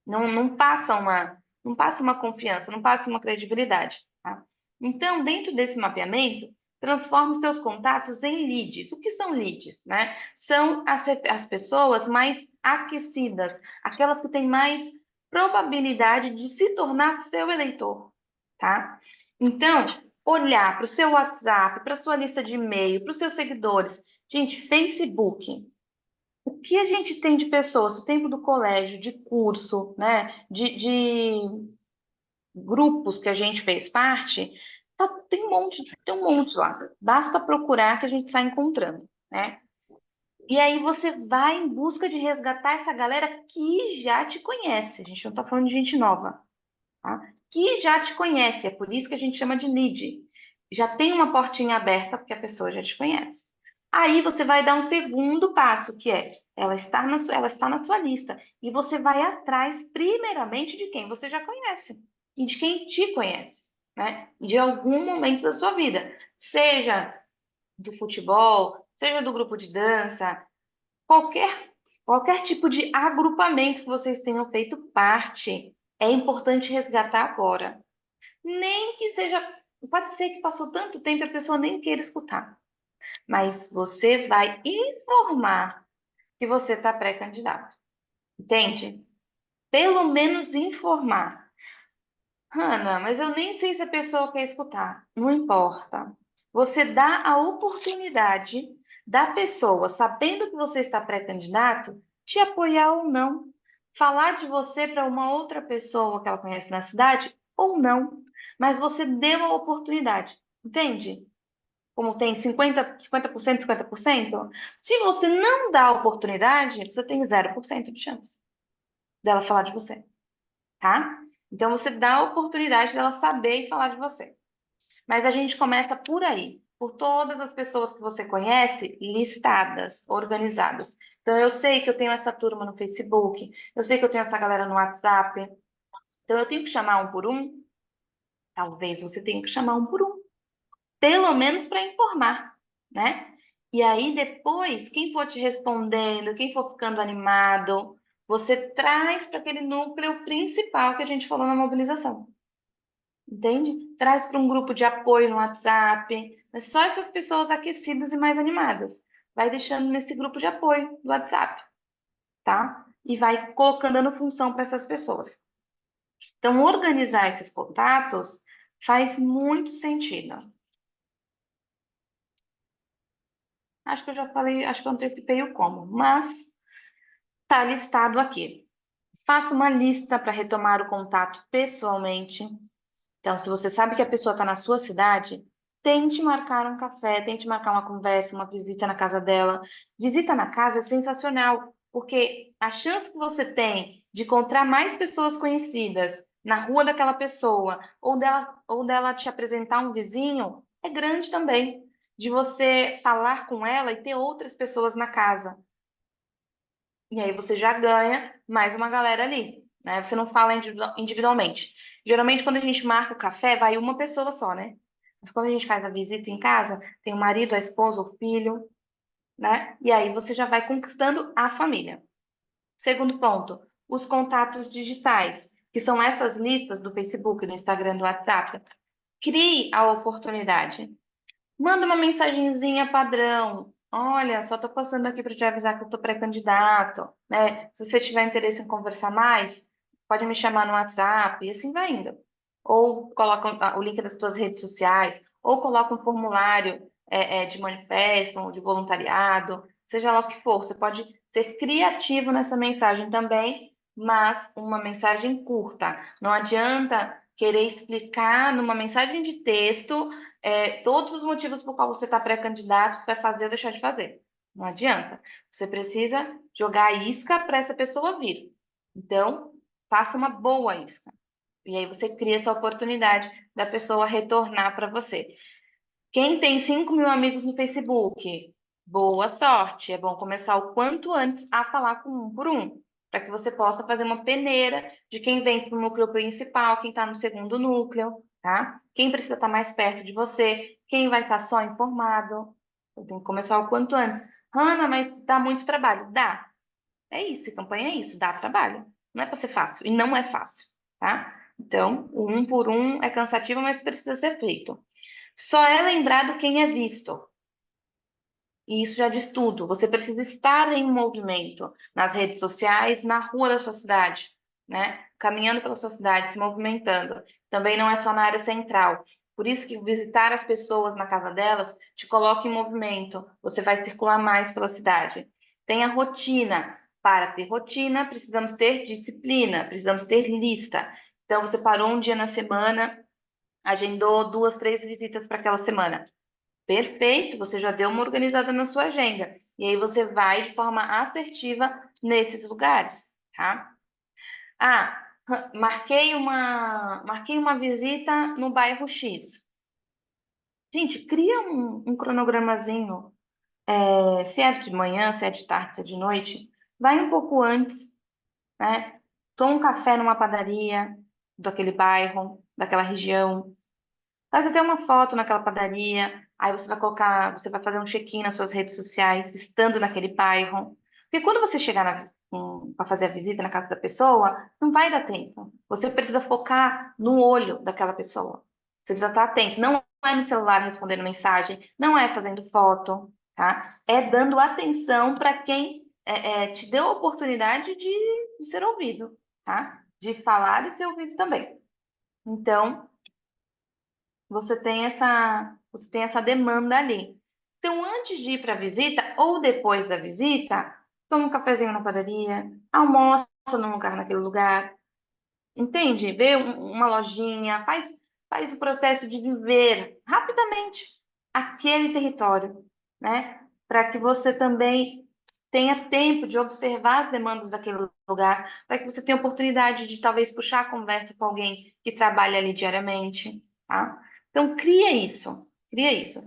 Speaker 2: Não passa uma confiança, não passa uma credibilidade, tá? Então, dentro desse mapeamento, transforme os seus contatos em leads. O que são leads, né? São as pessoas mais aquecidas, aquelas que têm mais probabilidade de se tornar seu eleitor, tá? Então, olhar para o seu WhatsApp, para a sua lista de e-mail, para os seus seguidores. Gente, Facebook. O que a gente tem de pessoas do tempo do colégio, de curso, né? De grupos que a gente fez parte, tem um monte lá. Basta procurar que a gente sai encontrando, né? E aí você vai em busca de resgatar essa galera que já te conhece. A gente não está falando de gente nova, tá? Que já te conhece. É por isso que a gente chama de lead. Já tem uma portinha aberta porque a pessoa já te conhece. Aí você vai dar um segundo passo, que é ela está na sua lista. E você vai atrás, primeiramente, de quem você já conhece e de quem te conhece, né? De algum momento da sua vida. Seja do futebol, seja do grupo de dança, qualquer tipo de agrupamento que vocês tenham feito parte, é importante resgatar agora. Nem que seja. Pode ser que passou tanto tempo e a pessoa nem queira escutar. Mas você vai informar que você está pré-candidato. Entende? Pelo menos informar. Ana, mas eu nem sei se a pessoa quer escutar. Não importa. Você dá a oportunidade da pessoa, sabendo que você está pré-candidato, te apoiar ou não, falar de você para uma outra pessoa que ela conhece na cidade ou não, mas você deu a oportunidade, entende? Como tem 50%, 50%. Se você não dá a oportunidade, você tem 0% de chance dela falar de você, tá? Então você dá a oportunidade dela saber e falar de você. Mas a gente começa por aí, por todas as pessoas que você conhece, listadas, organizadas. Então eu sei que eu tenho essa turma no Facebook, eu sei que eu tenho essa galera no WhatsApp. Então eu tenho que chamar um por um? Talvez você tenha que chamar um por um, pelo menos para informar, né? E aí depois, quem for te respondendo, quem for ficando animado, você traz para aquele núcleo principal que a gente falou na mobilização. Entende? Traz para um grupo de apoio no WhatsApp. É só essas pessoas aquecidas e mais animadas. Vai deixando nesse grupo de apoio do WhatsApp, tá? E vai colocando dando função para essas pessoas. Então, organizar esses contatos faz muito sentido. Acho que eu já falei, acho que eu antecipei o como, mas tá listado aqui. Faça uma lista para retomar o contato pessoalmente. Então, se você sabe que a pessoa está na sua cidade, tente marcar um café, tente marcar uma conversa, uma visita na casa dela. Visita na casa é sensacional, porque a chance que você tem de encontrar mais pessoas conhecidas na rua daquela pessoa, ou dela te apresentar um vizinho, é grande também. De você falar com ela e ter outras pessoas na casa. E aí você já ganha mais uma galera ali, né? Você não fala individualmente. Geralmente, quando a gente marca o café, vai uma pessoa só, né? Mas quando a gente faz a visita em casa, tem o marido, a esposa, o filho, né? E aí você já vai conquistando a família. Segundo ponto, os contatos digitais, que são essas listas do Facebook, do Instagram, do WhatsApp. Crie a oportunidade. Manda uma mensagenzinha padrão. Olha, só tô passando aqui para te avisar que eu tô pré-candidato, né? Se você tiver interesse em conversar mais, pode me chamar no WhatsApp e assim vai indo. Ou coloca o link das suas redes sociais, ou coloca um formulário de manifesto, ou de voluntariado, seja lá o que for. Você pode ser criativo nessa mensagem também, mas uma mensagem curta. Não adianta querer explicar numa mensagem de texto todos os motivos por qual você está pré-candidato, que vai fazer ou deixar de fazer. Não adianta. Você precisa jogar a isca para essa pessoa vir. Então, faça uma boa isca. E aí você cria essa oportunidade da pessoa retornar para você. Quem tem 5 mil amigos no Facebook, boa sorte. É bom começar o quanto antes a falar com um por um, para que você possa fazer uma peneira de quem vem para o núcleo principal, quem está no segundo núcleo, tá? Quem precisa estar mais perto de você, quem vai estar só informado. Eu tenho que começar o quanto antes. Hanna, mas dá muito trabalho. Dá. É isso, campanha é isso, dá trabalho. Não é para ser fácil, e não é fácil, tá? Então, o um por um é cansativo, mas precisa ser feito. Só é lembrado quem é visto. E isso já diz tudo. Você precisa estar em movimento nas redes sociais, na rua da sua cidade, né? Caminhando pela sua cidade, se movimentando. Também não é só na área central. Por isso que visitar as pessoas na casa delas te coloca em movimento. Você vai circular mais pela cidade. Tenha rotina. Para ter rotina, precisamos ter disciplina, precisamos ter lista. Então, você parou um dia na semana, agendou 2, 3 visitas para aquela semana. Perfeito, você já deu uma organizada na sua agenda. E aí você vai de forma assertiva nesses lugares, tá? Ah, marquei uma visita no bairro X. Gente, cria um cronogramazinho. Se é de manhã, se é de tarde, se é de noite. Vai um pouco antes, né? Toma um café numa padaria daquele bairro, daquela região. Faz até uma foto naquela padaria, aí você vai colocar, você vai fazer um check-in nas suas redes sociais, estando naquele bairro. Porque quando você chegar para fazer a visita na casa da pessoa, não vai dar tempo. Você precisa focar no olho daquela pessoa. Você precisa estar atento. Não é no celular respondendo mensagem, não é fazendo foto, tá? É dando atenção para quem te deu a oportunidade de ser ouvido, tá? De falar e ser ouvido também. Então, você tem essa demanda ali. Então, antes de ir para a visita ou depois da visita, toma um cafezinho na padaria, almoça num lugar naquele lugar, entende? Vê uma lojinha, faz o processo de viver rapidamente aquele território, né? Para que você também tenha tempo de observar as demandas daquele lugar, para que você tenha oportunidade de talvez puxar a conversa com alguém que trabalha ali diariamente, tá? Então, cria isso, cria isso.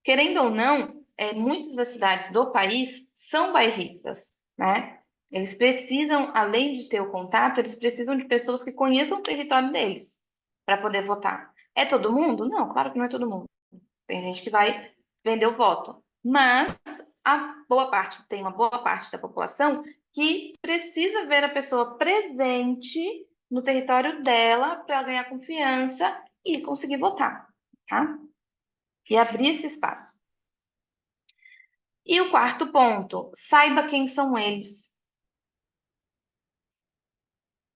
Speaker 2: Querendo ou não, muitas das cidades do país são bairristas, né? Eles precisam, além de ter o contato, eles precisam de pessoas que conheçam o território deles para poder votar. É todo mundo? Não, claro que não é todo mundo. Tem gente que vai vender o voto. Mas tem uma boa parte da população que precisa ver a pessoa presente no território dela para ganhar confiança e conseguir votar, tá? E abrir esse espaço. E o quarto ponto, saiba quem são eles.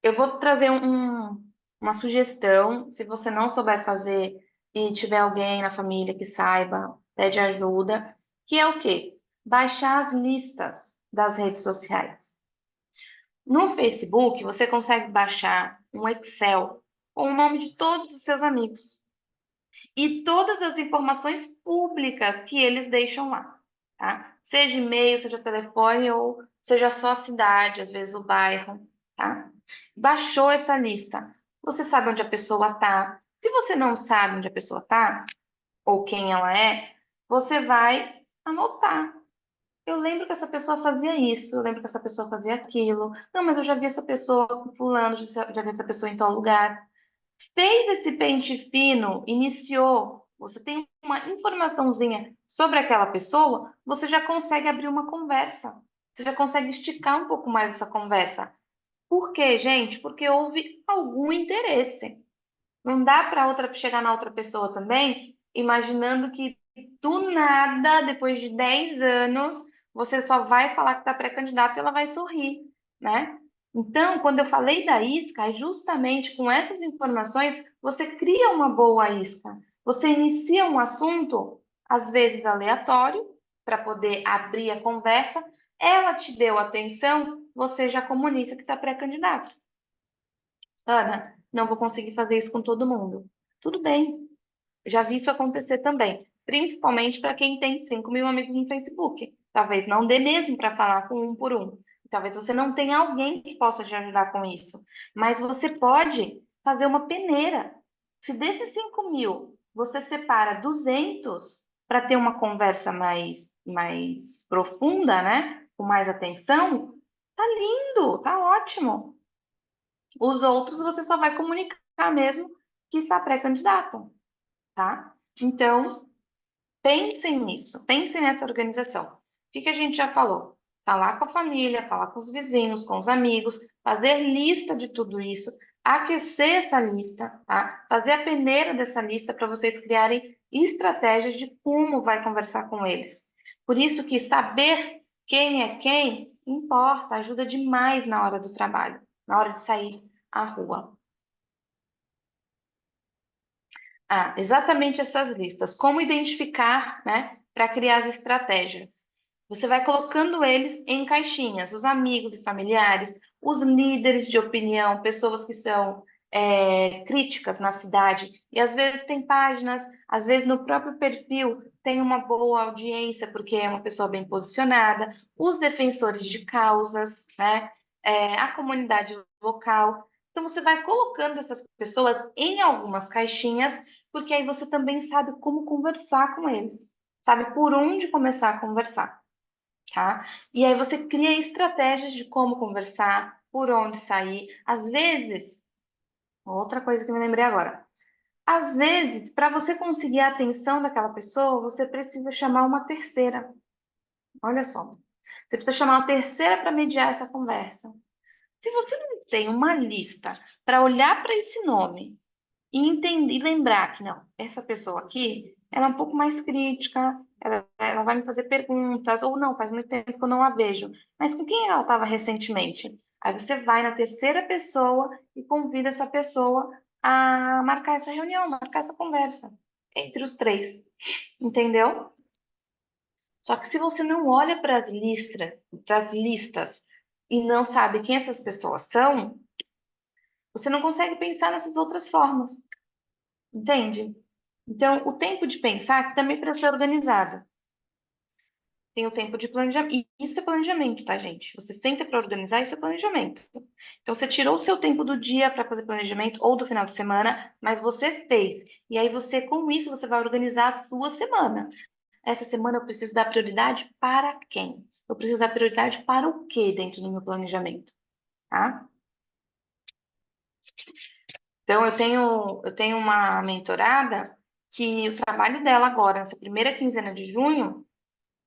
Speaker 2: Eu vou trazer uma sugestão, se você não souber fazer e tiver alguém na família que saiba, pede ajuda, que é o quê? Baixar as listas das redes sociais. No Facebook, você consegue baixar um Excel com o nome de todos os seus amigos e todas as informações públicas que eles deixam lá, tá? Seja e-mail, seja telefone ou seja só a cidade, às vezes o bairro, tá? Baixou essa lista. Você sabe onde a pessoa tá. Se você não sabe onde a pessoa tá ou quem ela é, você vai anotar. Eu lembro que essa pessoa fazia isso, eu lembro que essa pessoa fazia aquilo. Não, mas eu já vi essa pessoa com fulano, já vi essa pessoa em tal lugar. Fez esse pente fino, iniciou, você tem uma informaçãozinha sobre aquela pessoa, você já consegue abrir uma conversa. Você já consegue esticar um pouco mais essa conversa. Por quê, gente? Porque houve algum interesse. Não dá para outra chegar na outra pessoa também, imaginando que do nada, depois de 10 anos, você só vai falar que está pré-candidato e ela vai sorrir, né? Então, quando eu falei da isca, é justamente com essas informações você cria uma boa isca. Você inicia um assunto, às vezes aleatório, para poder abrir a conversa. Ela te deu atenção, você já comunica que está pré-candidato. Ana, não vou conseguir fazer isso com todo mundo. Tudo bem, já vi isso acontecer também, principalmente para quem tem 5 mil amigos no Facebook. Talvez não dê mesmo para falar com um por um. Talvez você não tenha alguém que possa te ajudar com isso. Mas você pode fazer uma peneira. Se desses 5 mil você separa 200 para ter uma conversa mais profunda, né? Com mais atenção, tá lindo, tá ótimo. Os outros você só vai comunicar mesmo que está pré-candidato, tá? Então, pensem nisso, pensem nessa organização. O que que a gente já falou? Falar com a família, falar com os vizinhos, com os amigos, fazer lista de tudo isso, aquecer essa lista, tá? Fazer a peneira dessa lista para vocês criarem estratégias de como vai conversar com eles. Por isso que saber quem é quem importa, ajuda demais na hora do trabalho, na hora de sair à rua. Ah, exatamente essas listas. Como identificar, né, para criar as estratégias? Você vai colocando eles em caixinhas, os amigos e familiares, os líderes de opinião, pessoas que são críticas na cidade, e às vezes tem páginas, às vezes no próprio perfil tem uma boa audiência, porque é uma pessoa bem posicionada, os defensores de causas, né, a comunidade local. Então, você vai colocando essas pessoas em algumas caixinhas porque aí você também sabe como conversar com eles, sabe por onde começar a conversar, tá? E aí você cria estratégias de como conversar, por onde sair. Às vezes, outra coisa que eu me lembrei agora. Às vezes, para você conseguir a atenção daquela pessoa, você precisa chamar uma terceira. Olha só. Você precisa chamar uma terceira para mediar essa conversa. Se você não tem uma lista para olhar para esse nome e entender, e lembrar que não, essa pessoa aqui, ela é um pouco mais crítica, ela vai me fazer perguntas, ou não, faz muito tempo que eu não a vejo. Mas com quem ela estava recentemente? Aí você vai na terceira pessoa e convida essa pessoa a marcar essa reunião, marcar essa conversa entre os três. Entendeu? Só que se você não olha para as listas e não sabe quem essas pessoas são, você não consegue pensar nessas outras formas, entende? Então, o tempo de pensar que também precisa ser organizado. Tem o tempo de planejamento. E isso é planejamento, tá, gente? Você senta para organizar, isso é planejamento. Então, você tirou o seu tempo do dia para fazer planejamento ou do final de semana, mas você fez. E aí, você, com isso, você vai organizar a sua semana. Essa semana eu preciso dar prioridade para quem? Eu preciso dar prioridade para o quê dentro do meu planejamento, tá? Então, eu tenho uma mentorada que o trabalho dela agora, nessa primeira quinzena de junho,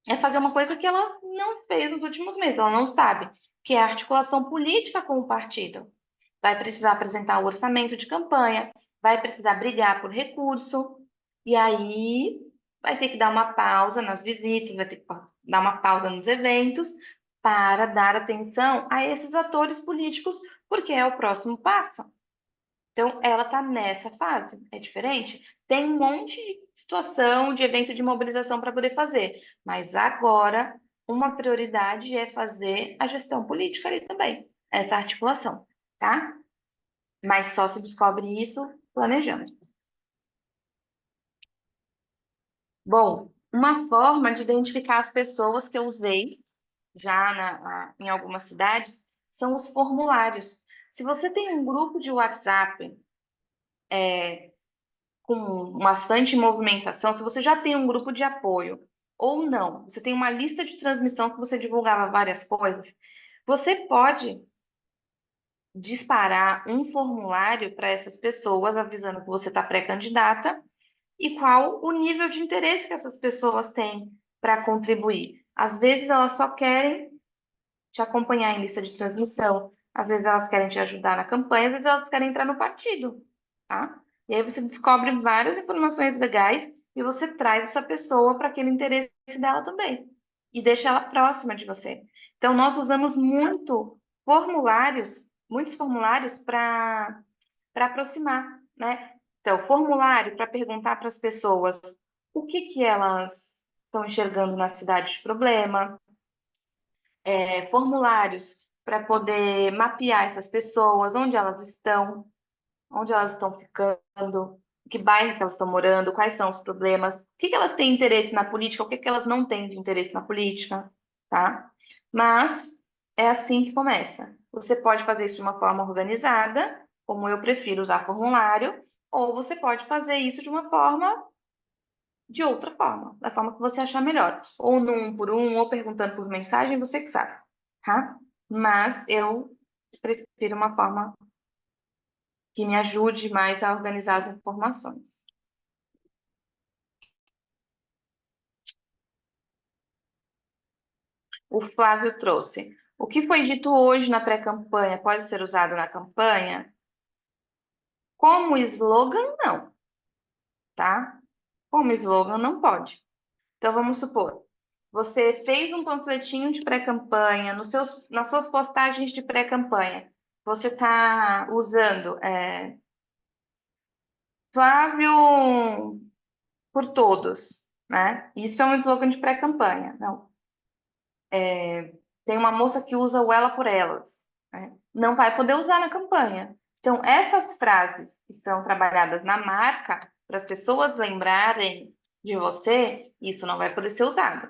Speaker 2: é fazer uma coisa que ela não fez nos últimos meses, ela não sabe, que é a articulação política com o partido. Vai precisar apresentar o orçamento de campanha, vai precisar brigar por recurso, e aí vai ter que dar uma pausa nas visitas, vai ter que dar uma pausa nos eventos para dar atenção a esses atores políticos, porque é o próximo passo. Então, ela está nessa fase, é diferente. Tem um monte de situação, de evento de mobilização para poder fazer, mas agora uma prioridade é fazer a gestão política ali também, essa articulação, tá? Mas só se descobre isso planejando. Bom, uma forma de identificar as pessoas que eu usei já em algumas cidades são os formulários. Se você tem um grupo de WhatsApp com bastante movimentação, se você já tem um grupo de apoio ou não, você tem uma lista de transmissão que você divulgava várias coisas, você pode disparar um formulário para essas pessoas avisando que você está pré-candidata e qual o nível de interesse que essas pessoas têm para contribuir. Às vezes elas só querem te acompanhar em lista de transmissão, às vezes elas querem te ajudar na campanha, às vezes elas querem entrar no partido, tá? E aí você descobre várias informações legais e você traz essa pessoa para aquele interesse dela também e deixa ela próxima de você. Então nós usamos muitos formulários para aproximar, né? Então, formulário para perguntar para as pessoas o que elas estão enxergando na cidade de problema, formulários para poder mapear essas pessoas, onde elas estão ficando, que bairro que elas estão morando, quais são os problemas, o que elas têm interesse na política, o que elas não têm de interesse na política, tá? Mas é assim que começa. Você pode fazer isso de uma forma organizada, como eu prefiro usar formulário, ou você pode fazer isso de outra forma, da forma que você achar melhor. Ou no um por um, ou perguntando por mensagem, você que sabe, tá? Mas eu prefiro uma forma que me ajude mais a organizar as informações. O Flávio trouxe. O que foi dito hoje na pré-campanha pode ser usado na campanha? Como slogan, não, tá? Como slogan, não pode. Então, vamos supor, você fez um panfletinho de pré-campanha, nas suas postagens de pré-campanha, você está usando Flávio por todos, né? Isso é um slogan de pré-campanha. Não. Tem uma moça que usa o ela por elas, né? Não vai poder usar na campanha. Então, essas frases que são trabalhadas na marca, para as pessoas lembrarem de você, isso não vai poder ser usado.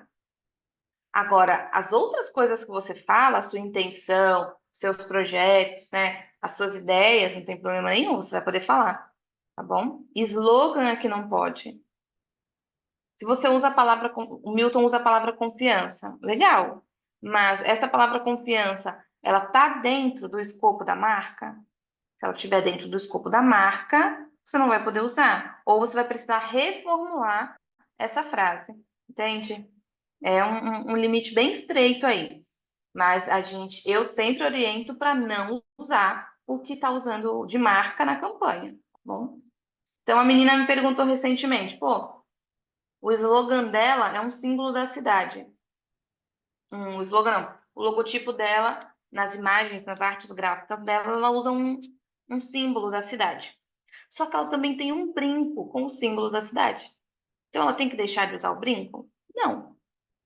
Speaker 2: Agora, as outras coisas que você fala, a sua intenção, seus projetos, né, as suas ideias, não tem problema nenhum, você vai poder falar, tá bom? Slogan é que não pode. Se você usa a palavra, o Milton usa a palavra confiança, legal, mas essa palavra confiança, ela tá dentro do escopo da marca? Se ela estiver dentro do escopo da marca, você não vai poder usar, ou você vai precisar reformular essa frase, entende? É um limite bem estreito aí. Mas eu sempre oriento para não usar o que está usando de marca na campanha, tá bom? Então a menina me perguntou recentemente, pô, o slogan dela é um símbolo da cidade. O slogan não, o logotipo dela, nas imagens, nas artes gráficas dela, ela usa um símbolo da cidade. Só que ela também tem um brinco com o símbolo da cidade. Então ela tem que deixar de usar o brinco? Não.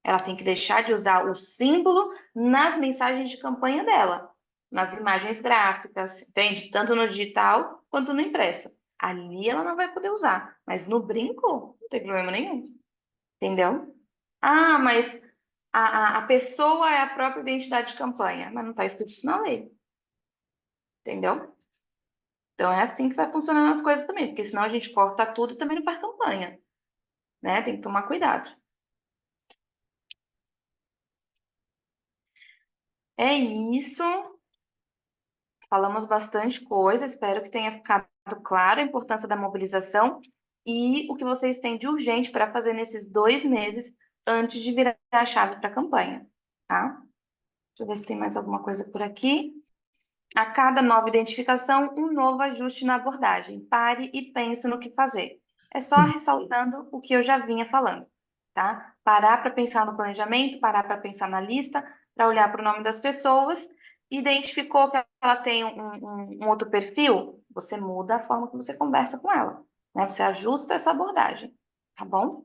Speaker 2: Ela tem que deixar de usar o símbolo nas mensagens de campanha dela, nas imagens gráficas, entende? Tanto no digital quanto no impresso. Ali ela não vai poder usar, mas no brinco não tem problema nenhum, entendeu? Ah, mas a pessoa é a própria identidade de campanha, mas não está escrito isso na lei, entendeu? Então é assim que vai funcionando as coisas também, porque senão a gente corta tudo e também não faz campanha, né? Tem que tomar cuidado. É isso. Falamos bastante coisa, espero que tenha ficado claro a importância da mobilização e o que vocês têm de urgente para fazer nesses 2 meses antes de virar a chave para a campanha, tá? Deixa eu ver se tem mais alguma coisa por aqui. A cada nova identificação, um novo ajuste na abordagem. Pare e pense no que fazer. É só ressaltando o que eu já vinha falando, tá? Parar para pensar no planejamento, parar para pensar na lista, para olhar para o nome das pessoas. Identificou que ela tem um outro perfil, você muda a forma que você conversa com ela, né? Você ajusta essa abordagem, tá bom?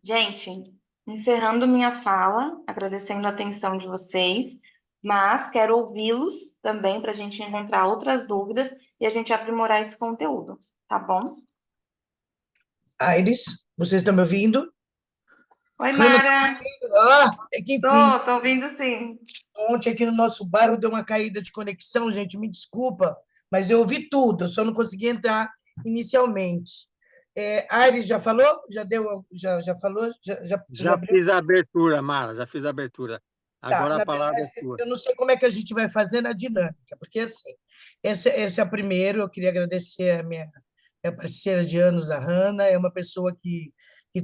Speaker 2: Gente, encerrando minha fala, agradecendo a atenção de vocês, mas quero ouvi-los também para a gente encontrar outras dúvidas e a gente aprimorar esse conteúdo, tá bom?
Speaker 5: Aires, vocês estão me ouvindo?
Speaker 2: Oi,
Speaker 5: Hanna,
Speaker 2: Mara.
Speaker 5: é que enfim,
Speaker 2: Tô ouvindo sim.
Speaker 5: ontem aqui no nosso bairro deu uma caída de conexão, gente, me desculpa, mas eu ouvi tudo, eu só não consegui entrar inicialmente. Aires já falou? Já deu, já falou? Já
Speaker 1: Já
Speaker 5: abriu?
Speaker 1: fiz a abertura, Mara, já fiz a abertura.
Speaker 5: Tá,
Speaker 1: Agora a
Speaker 5: na
Speaker 1: palavra
Speaker 5: verdade,
Speaker 1: é sua.
Speaker 5: eu não sei como é que a gente vai fazer na dinâmica, porque assim, esse é o primeiro, eu queria agradecer a minha parceira de anos, a Hanna, é uma pessoa que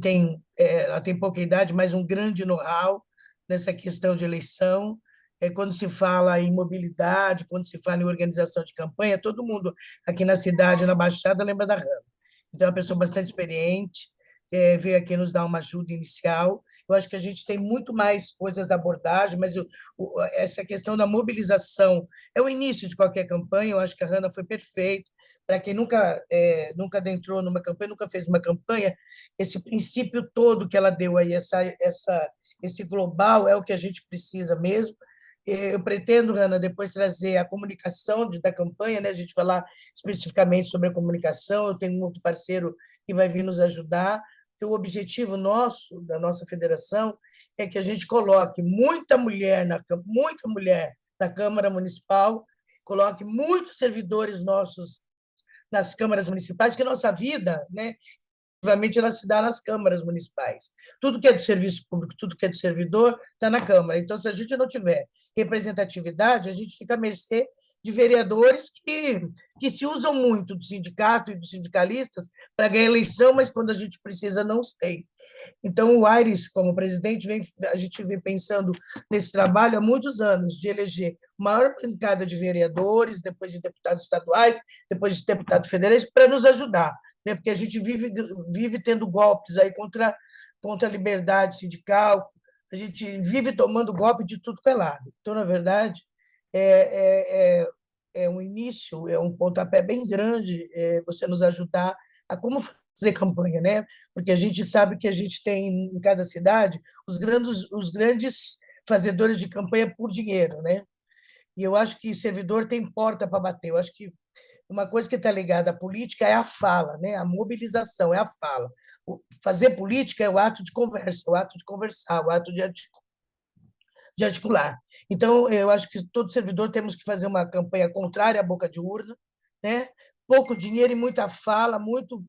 Speaker 5: tem, ela tem pouca idade, mas um grande know-how nessa questão de eleição. Quando se fala em mobilidade, quando se fala em organização de campanha, todo mundo aqui na cidade, na Baixada, lembra da Hanna. Então, é uma pessoa bastante experiente, veio aqui nos dar uma ajuda inicial. Eu acho que a gente tem muito mais coisas a abordagem, mas essa questão da mobilização é o início de qualquer campanha. Eu acho que a Hanna foi perfeita. Para quem nunca adentrou numa campanha, nunca fez uma campanha, esse princípio todo que ela deu aí, esse global, é o que a gente precisa mesmo. Eu pretendo, Hanna, depois trazer a comunicação da campanha, né? A gente falar especificamente sobre a comunicação. Eu tenho um outro parceiro que vai vir nos ajudar. O objetivo nosso, da nossa federação, é que a gente coloque muita mulher na Câmara Municipal, coloque muitos servidores nossos nas câmaras municipais, porque a nossa vida, né, efetivamente, ela se dá nas câmaras municipais. Tudo que é do serviço público, tudo que é do servidor, está na Câmara. Então, se a gente não tiver representatividade, a gente fica à mercê de vereadores que se usam muito do sindicato e dos sindicalistas para ganhar eleição, mas quando a gente precisa, não os tem. Então, o Aires, como presidente, a gente vem pensando nesse trabalho há muitos anos, de eleger maior bancada de vereadores, depois de deputados estaduais, depois de deputados federais, para nos ajudar, né? Porque a gente vive tendo golpes aí contra a liberdade sindical, a gente vive tomando golpe de tudo que é lado. Então, na verdade, é um início, é um pontapé bem grande você nos ajudar a como fazer campanha, né? Porque a gente sabe que a gente tem em cada cidade os grandes fazedores de campanha por dinheiro, né? E eu acho que servidor tem porta para bater. Eu acho que uma coisa que está ligada à política é a fala, né? A mobilização é a fala. Fazer política é o ato de conversa, o ato de conversar, o ato de articular. Então, eu acho que todo servidor temos que fazer uma campanha contrária à boca de urna, né? Pouco dinheiro e muita fala, muito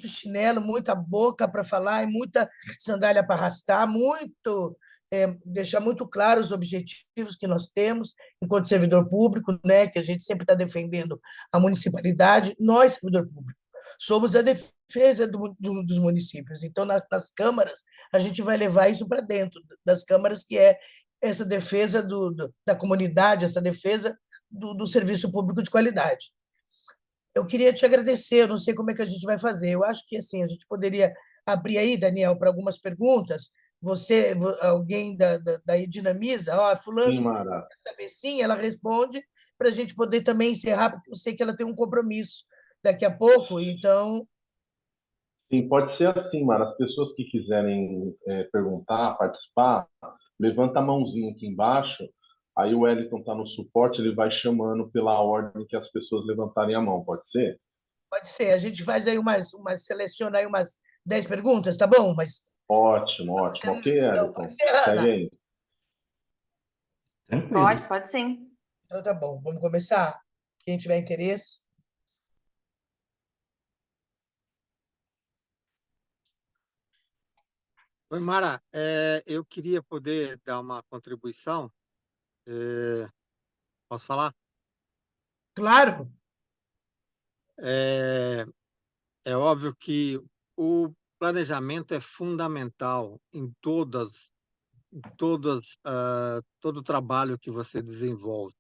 Speaker 5: chinelo, muita boca para falar e muita sandália para arrastar, deixar muito claro os objetivos que nós temos enquanto servidor público, né? Que a gente sempre está defendendo a municipalidade. Nós, servidor público, somos a defesa dos municípios. Então, nas câmaras, a gente vai levar isso para dentro das câmaras, que é essa defesa da comunidade, essa defesa do serviço público de qualidade. Eu queria te agradecer, eu não sei como é que a gente vai fazer. Eu acho que assim a gente poderia abrir aí, Daniel, para algumas perguntas. Alguém daí dinamiza, fulano,
Speaker 3: Sim, Mara.
Speaker 5: quer saber sim, ela responde, para a gente poder também encerrar, porque eu sei que ela tem um compromisso daqui a pouco, então...
Speaker 3: pode ser assim, Mara. As pessoas que quiserem perguntar, participar, levanta a mãozinha aqui embaixo. Aí o Wellington está no suporte, ele vai chamando pela ordem que as pessoas levantarem a mão, pode ser?
Speaker 5: Pode ser, a gente faz aí seleciona aí umas 10 perguntas, tá bom? Mas
Speaker 3: Ótimo,
Speaker 5: você
Speaker 3: ótimo.
Speaker 5: não,
Speaker 3: Ok,
Speaker 5: não pode
Speaker 3: Wellington.
Speaker 5: ser,
Speaker 3: Segue
Speaker 5: Ana.
Speaker 3: aí.
Speaker 4: Tranquilo.
Speaker 2: Pode sim.
Speaker 5: Então tá bom, vamos começar? Quem tiver interesse.
Speaker 1: Oi, Mara, eu queria poder dar uma contribuição. Posso falar?
Speaker 5: Claro,
Speaker 1: É, é óbvio que o planejamento é fundamental todo o trabalho que você desenvolve.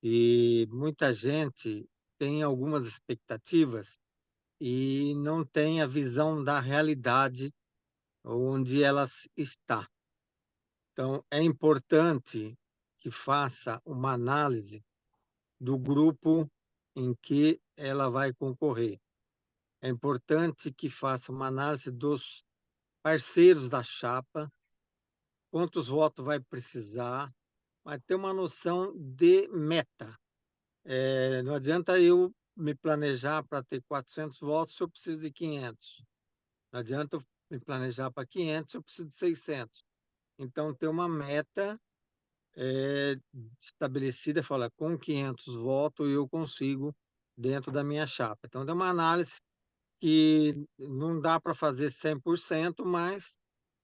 Speaker 1: E muita gente tem algumas expectativas e não tem a visão da realidade onde ela está. Então, é importante que faça uma análise do grupo em que ela vai concorrer. É importante que faça uma análise dos parceiros da chapa, quantos votos vai precisar, vai ter uma noção de meta. Não adianta eu me planejar para ter 400 votos se eu preciso de 500. Não adianta eu me planejar para 500 se eu preciso de 600. Então, ter uma meta estabelecida, fala, com 500 votos eu consigo dentro da minha chapa. Então, é uma análise que não dá para fazer 100%, mas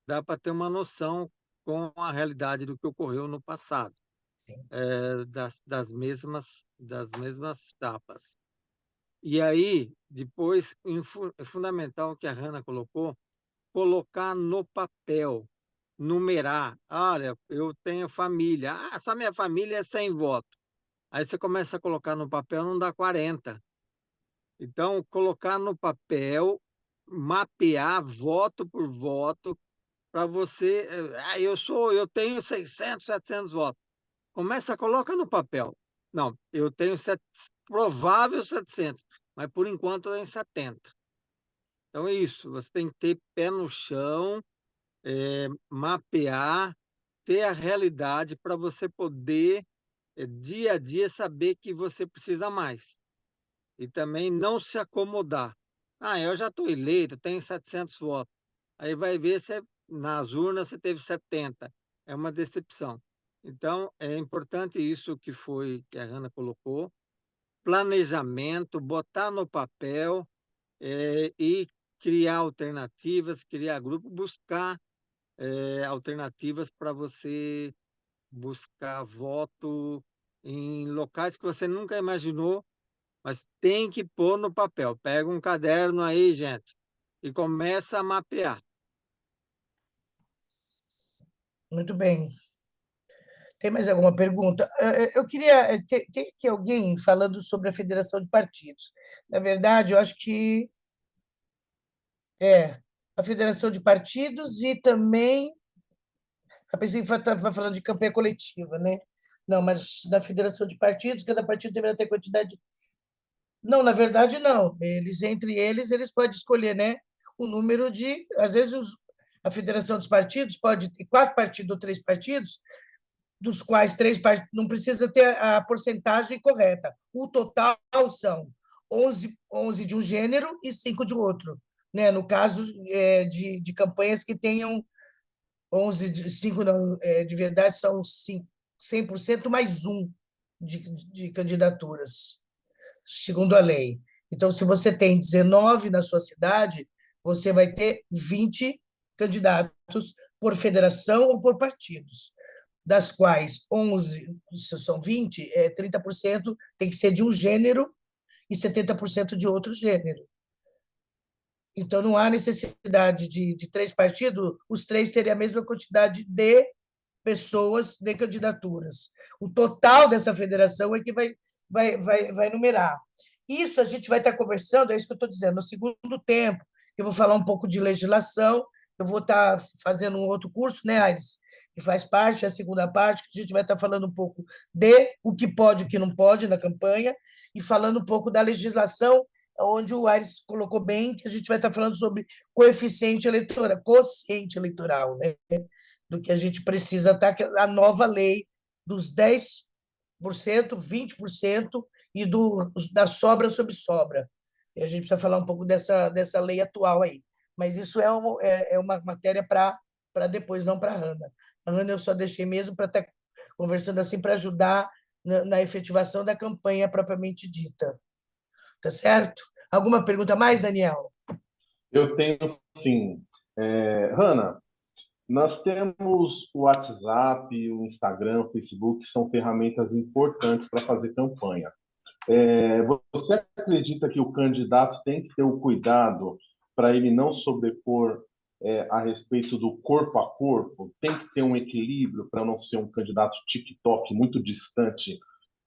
Speaker 1: dá para ter uma noção com a realidade do que ocorreu no passado, das mesmas chapas. E aí, depois, é fundamental que a Hanna colocou, colocar no papel, numerar. Olha, eu tenho família. Ah, só minha família é 100 votos. Aí você começa a colocar no papel, não dá 40. Então, colocar no papel, mapear voto por voto, para você. Eu tenho 600, 700 votos. Começa, coloca no papel. Não, eu tenho provável 700, mas por enquanto eu tenho 70. Então é isso, você tem que ter pé no chão, mapear, ter a realidade para você poder, dia a dia, saber que você precisa mais. E também não se acomodar. Ah, eu já estou eleito, tenho 700 votos. Aí vai ver se nas urnas você teve 70. É uma decepção. Então, é importante isso que a Hanna colocou, planejamento, botar no papel, e criar alternativas, criar grupo, buscar alternativas para você buscar voto em locais que você nunca imaginou, mas tem que pôr no papel. Pega um caderno aí, gente, e começa a mapear.
Speaker 5: muito bem. Tem mais alguma pergunta? Eu queria ter aqui alguém falando sobre a Federação de Partidos. Na verdade, eu acho que é a Federação de Partidos e também, eu pensei que estava falando de campanha coletiva, né? Não, mas da Federação de Partidos, cada partido deveria ter quantidade. Não, na verdade, não. Entre eles, eles podem escolher, né? O número de. Às vezes, a Federação dos Partidos pode ter 4 partidos ou 3 partidos, dos quais não precisa ter a porcentagem correta. O total são 11 de um gênero e 5 de outro. Né? No caso de campanhas que tenham 5 não, de verdade são 100% mais um de candidaturas, segundo a lei. Então, se você tem 19 na sua cidade, você vai ter 20 candidatos por federação ou por partidos, das quais 11, se são 20, 30% tem que ser de um gênero e 70% de outro gênero. Então, não há necessidade de 3 partidos, os 3 terem a mesma quantidade de pessoas de candidaturas. O total dessa federação é que vai numerar. Isso a gente vai estar conversando, é isso que eu estou dizendo, no segundo tempo, eu vou falar um pouco de legislação, eu vou estar fazendo um outro curso, né, Aires, que faz parte, a segunda parte, que a gente vai estar falando um pouco de o que pode e o que não pode na campanha, e falando um pouco da legislação onde o Aires colocou bem que a gente vai estar falando sobre coeficiente eleitoral, quociente eleitoral, né? Do que a gente precisa estar, a nova lei dos 10%, 20% e da sobra sobre sobra. E a gente precisa falar um pouco dessa lei atual aí. Mas isso é uma matéria para depois, não para a Hanna. A Hanna eu só deixei mesmo para estar conversando assim, para ajudar na efetivação da campanha propriamente dita. Tá certo? Alguma pergunta mais, Daniel?
Speaker 3: Eu tenho, sim. Hanna, nós temos o WhatsApp, o Instagram, o Facebook, que são ferramentas importantes para fazer campanha. Você acredita que o candidato tem que ter o cuidado para ele não sobrepor a respeito do corpo a corpo? Tem que ter um equilíbrio para não ser um candidato TikTok muito distante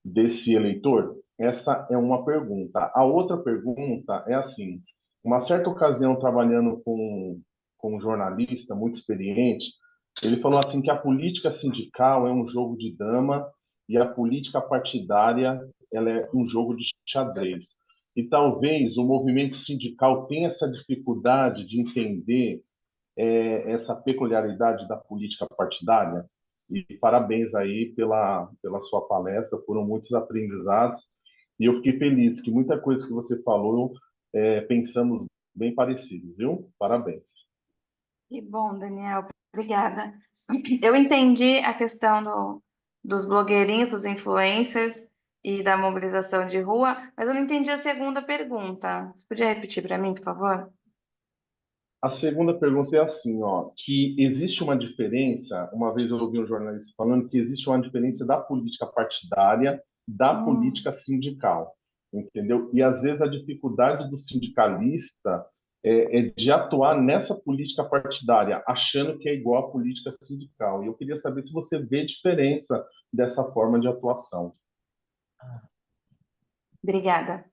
Speaker 3: desse eleitor? Essa é uma pergunta. A outra pergunta é assim: uma certa ocasião, trabalhando com um jornalista muito experiente, ele falou assim que a política sindical é um jogo de dama e a política partidária ela é um jogo de xadrez. E talvez o movimento sindical tenha essa dificuldade de entender essa peculiaridade da política partidária. E parabéns aí pela sua palestra, foram muitos aprendizados. E eu fiquei feliz que muita coisa que você falou, pensamos bem parecido, viu? Parabéns.
Speaker 2: Que bom, Daniel. Obrigada. Eu entendi a questão dos blogueirinhos, dos influencers e da mobilização de rua, mas eu não entendi a segunda pergunta. Você podia repetir para mim, por favor?
Speaker 3: A segunda pergunta é assim, ó, que existe uma diferença, uma vez eu ouvi um jornalista falando que existe uma diferença da política partidária da
Speaker 2: Hum,
Speaker 3: política sindical, entendeu? E às vezes a dificuldade do sindicalista é de atuar nessa política partidária, achando que é igual à política sindical. E eu queria saber se você vê diferença dessa forma de atuação.
Speaker 2: obrigada.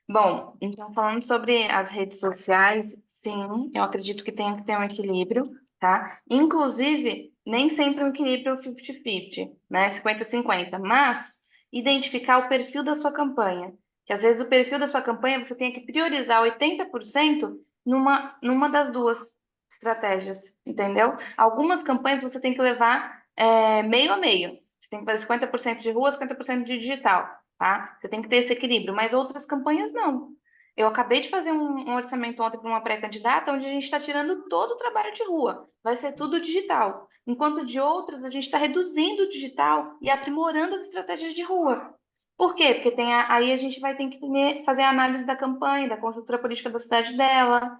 Speaker 2: Bom, então falando sobre as redes sociais, sim, eu acredito que tem que ter um equilíbrio, tá? Inclusive, nem sempre um equilíbrio 50-50, né? 50-50, mas identificar o perfil da sua campanha. Que às vezes o perfil da sua campanha você tem que priorizar 80% numa das duas estratégias, entendeu? Algumas campanhas você tem que levar meio a meio. Você tem que fazer 50% de rua, 50% de digital, tá? Você tem que ter esse equilíbrio, mas outras campanhas não. Eu acabei de fazer um orçamento ontem para uma pré-candidata, onde a gente está tirando todo o trabalho de rua. Vai ser tudo digital. Enquanto de outras, a gente está reduzindo o digital e aprimorando as estratégias de rua. Por quê? Porque aí a gente vai ter que fazer a análise da campanha, da conjuntura política da cidade dela,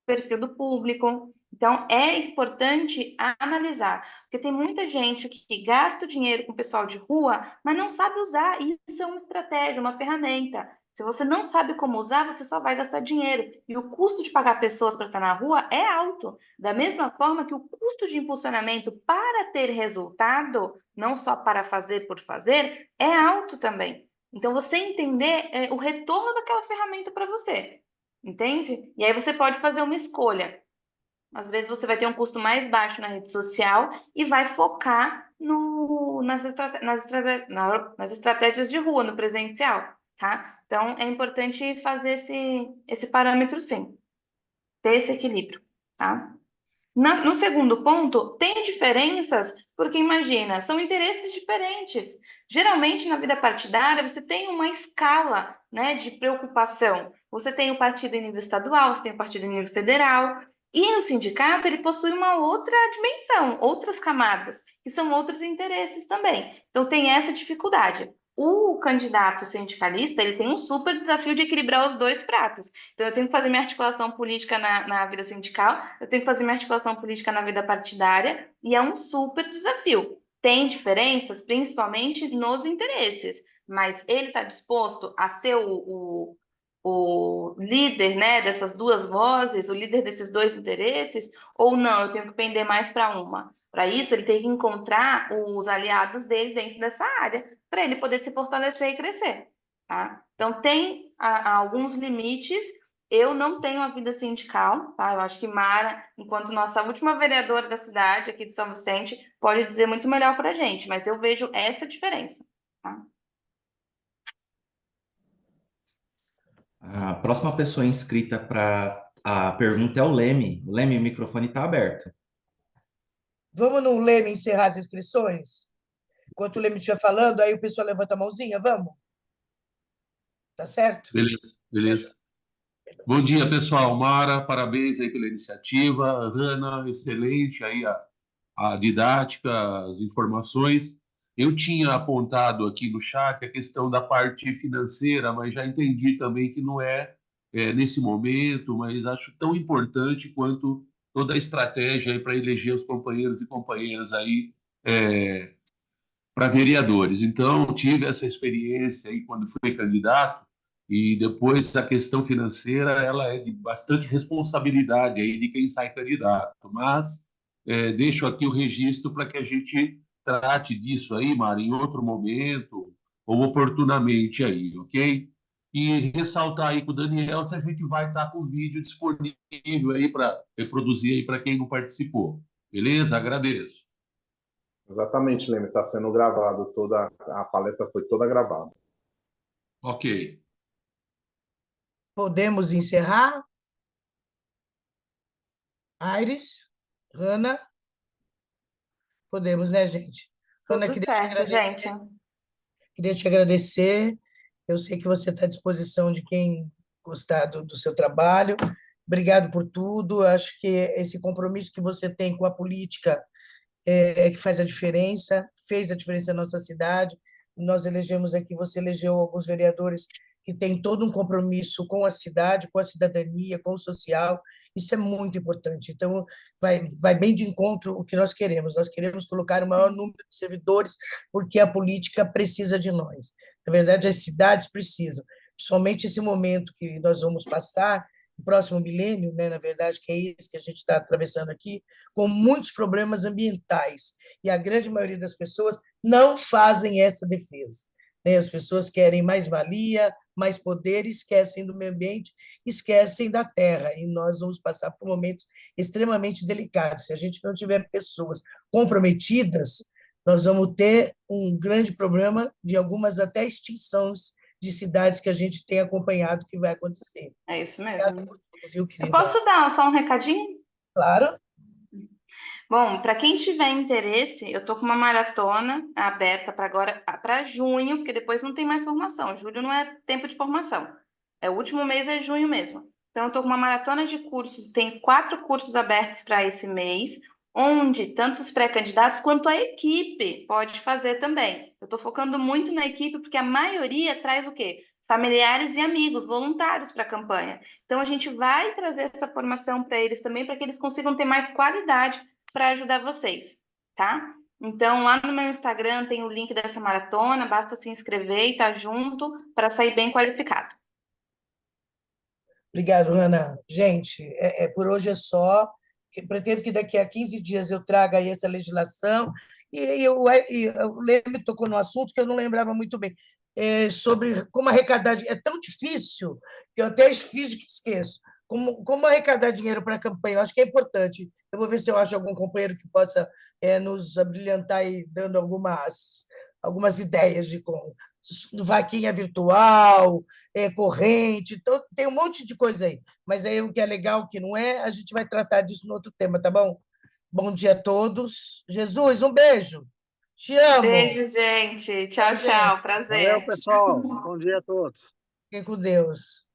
Speaker 2: perfil do público. Então, é importante analisar, porque tem muita gente que gasta o dinheiro com o pessoal de rua, mas não sabe usar. E isso é uma estratégia, uma ferramenta. Se você não sabe como usar, você só vai gastar dinheiro. E o custo de pagar pessoas para estar na rua é alto. Da mesma forma que o custo de impulsionamento para ter resultado, não só para fazer por fazer, é alto também. Então, você entender o retorno daquela ferramenta para você. Entende? E aí você pode fazer uma escolha. Às vezes você vai ter um custo mais baixo na rede social e vai focar nas estratégias de rua, no presencial, tá? Então é importante fazer esse parâmetro, sim, ter esse equilíbrio, tá? No segundo ponto, tem diferenças, porque imagina, são interesses diferentes. Geralmente, na vida partidária, você tem uma escala, né, de preocupação. Você tem o partido em nível estadual, você tem o partido em nível federal, e o sindicato, ele possui uma outra dimensão, outras camadas, que são outros interesses também. Então, tem essa dificuldade. O candidato sindicalista, ele tem um super desafio de equilibrar os dois pratos. Então, eu tenho que fazer minha articulação política na vida sindical, eu tenho que fazer minha articulação política na vida partidária, e é um super desafio. Tem diferenças, principalmente nos interesses, mas ele está disposto a ser o líder, né, dessas duas vozes, o líder desses dois interesses, ou não, eu tenho que pender mais para uma. Para isso, ele tem que encontrar os aliados dele dentro dessa área, para ele poder se fortalecer e crescer. Tá? Então, tem alguns limites. Eu não tenho a vida sindical, tá? Eu acho que Mara, enquanto nossa última vereadora da cidade, aqui de São Vicente, pode dizer muito melhor para a gente, mas eu vejo essa diferença, tá?
Speaker 4: A próxima pessoa inscrita para a pergunta é o Leme. Leme, o microfone está aberto.
Speaker 5: Vamos no Leme encerrar as inscrições? Enquanto o Leme estiver falando, aí o pessoal levanta a mãozinha, vamos? Tá certo?
Speaker 6: Beleza, beleza. Bom dia, pessoal. Mara, parabéns aí pela iniciativa. Ana, excelente aí a didática, as informações. Eu tinha apontado aqui no chat a questão da parte financeira, mas já entendi também que não é nesse momento, mas acho tão importante quanto toda a estratégia aí para eleger os companheiros e companheiras aí para vereadores. Então, tive essa experiência aí quando fui candidato, e depois a questão financeira ela é de bastante responsabilidade aí de quem sai candidato. Mas deixo aqui o registro para que a gente trate disso aí, Mari, em outro momento ou oportunamente aí, ok? E ressaltar aí com o Daniel se a gente vai estar com o vídeo disponível aí para reproduzir aí para quem não participou. Beleza? Agradeço.
Speaker 3: Exatamente, Leme, está sendo gravado, toda a palestra foi toda gravada.
Speaker 6: Ok.
Speaker 5: Podemos encerrar? Aires? Ana? Podemos, né, gente? Ana,
Speaker 2: Tudo certo, gente.
Speaker 5: queria te agradecer. Eu sei que você está à disposição de quem gostar do seu trabalho. Obrigado por tudo. Acho que esse compromisso que você tem com a política é que faz a diferença, fez a diferença na nossa cidade. Nós elegemos aqui, você elegeu alguns vereadores que têm todo um compromisso com a cidade, com a cidadania, com o social. Isso é muito importante. Então, vai bem de encontro o que nós queremos. Nós queremos colocar o maior número de servidores, porque a política precisa de nós. Na verdade, as cidades precisam. Principalmente esse momento que nós vamos passar, o próximo milênio, né, na verdade, que é esse que a gente está atravessando aqui, com muitos problemas ambientais. E a grande maioria das pessoas não fazem essa defesa. Né? As pessoas querem mais-valia, mais poder, esquecem do meio ambiente, esquecem da terra. E nós vamos passar por momentos extremamente delicados. Se a gente não tiver pessoas comprometidas, nós vamos ter um grande problema de algumas até extinções de cidades que a gente tem acompanhado que vai acontecer.
Speaker 2: É isso
Speaker 5: Obrigada
Speaker 2: mesmo.
Speaker 5: por tudo, viu,
Speaker 2: Eu
Speaker 5: querida?
Speaker 2: posso dar só um recadinho?
Speaker 5: Claro.
Speaker 2: Bom, para quem tiver interesse, eu tô com uma maratona aberta para agora, para junho, porque depois não tem mais formação. Julho não é tempo de formação. O último mês é junho mesmo. Então, eu tô com uma maratona de cursos, tem 4 cursos abertos para esse mês, onde tanto os pré-candidatos quanto a equipe pode fazer também. Eu tô focando muito na equipe, porque a maioria traz o quê? Familiares e amigos, voluntários para a campanha. Então, a gente vai trazer essa formação para eles também, para que eles consigam ter mais qualidade para ajudar vocês, tá? Então, lá no meu Instagram tem o link dessa maratona, basta se inscrever e estar junto para sair bem qualificado.
Speaker 5: Obrigado, Ana. Gente, por hoje é só. Pretendo que daqui a 15 dias eu traga aí essa legislação. E o Leme tocou no assunto que eu não lembrava muito bem, sobre como arrecadar. É tão difícil que eu até fiz que esqueço. Como arrecadar dinheiro para a campanha? Eu acho que é importante. Eu vou ver se eu acho algum companheiro que possa nos abrilhantar aí, dando algumas ideias de como vaquinha virtual, corrente, então tem um monte de coisa aí. Mas aí o que é legal, o que não é, a gente vai tratar disso no outro tema, tá bom? Bom dia a todos. Jesus, um beijo. Te amo.
Speaker 2: Beijo, gente. Tchau,
Speaker 5: Tchau,
Speaker 2: tchau.
Speaker 5: gente.
Speaker 2: Prazer.
Speaker 1: Valeu, pessoal. Bom dia a todos.
Speaker 5: Fiquem com Deus.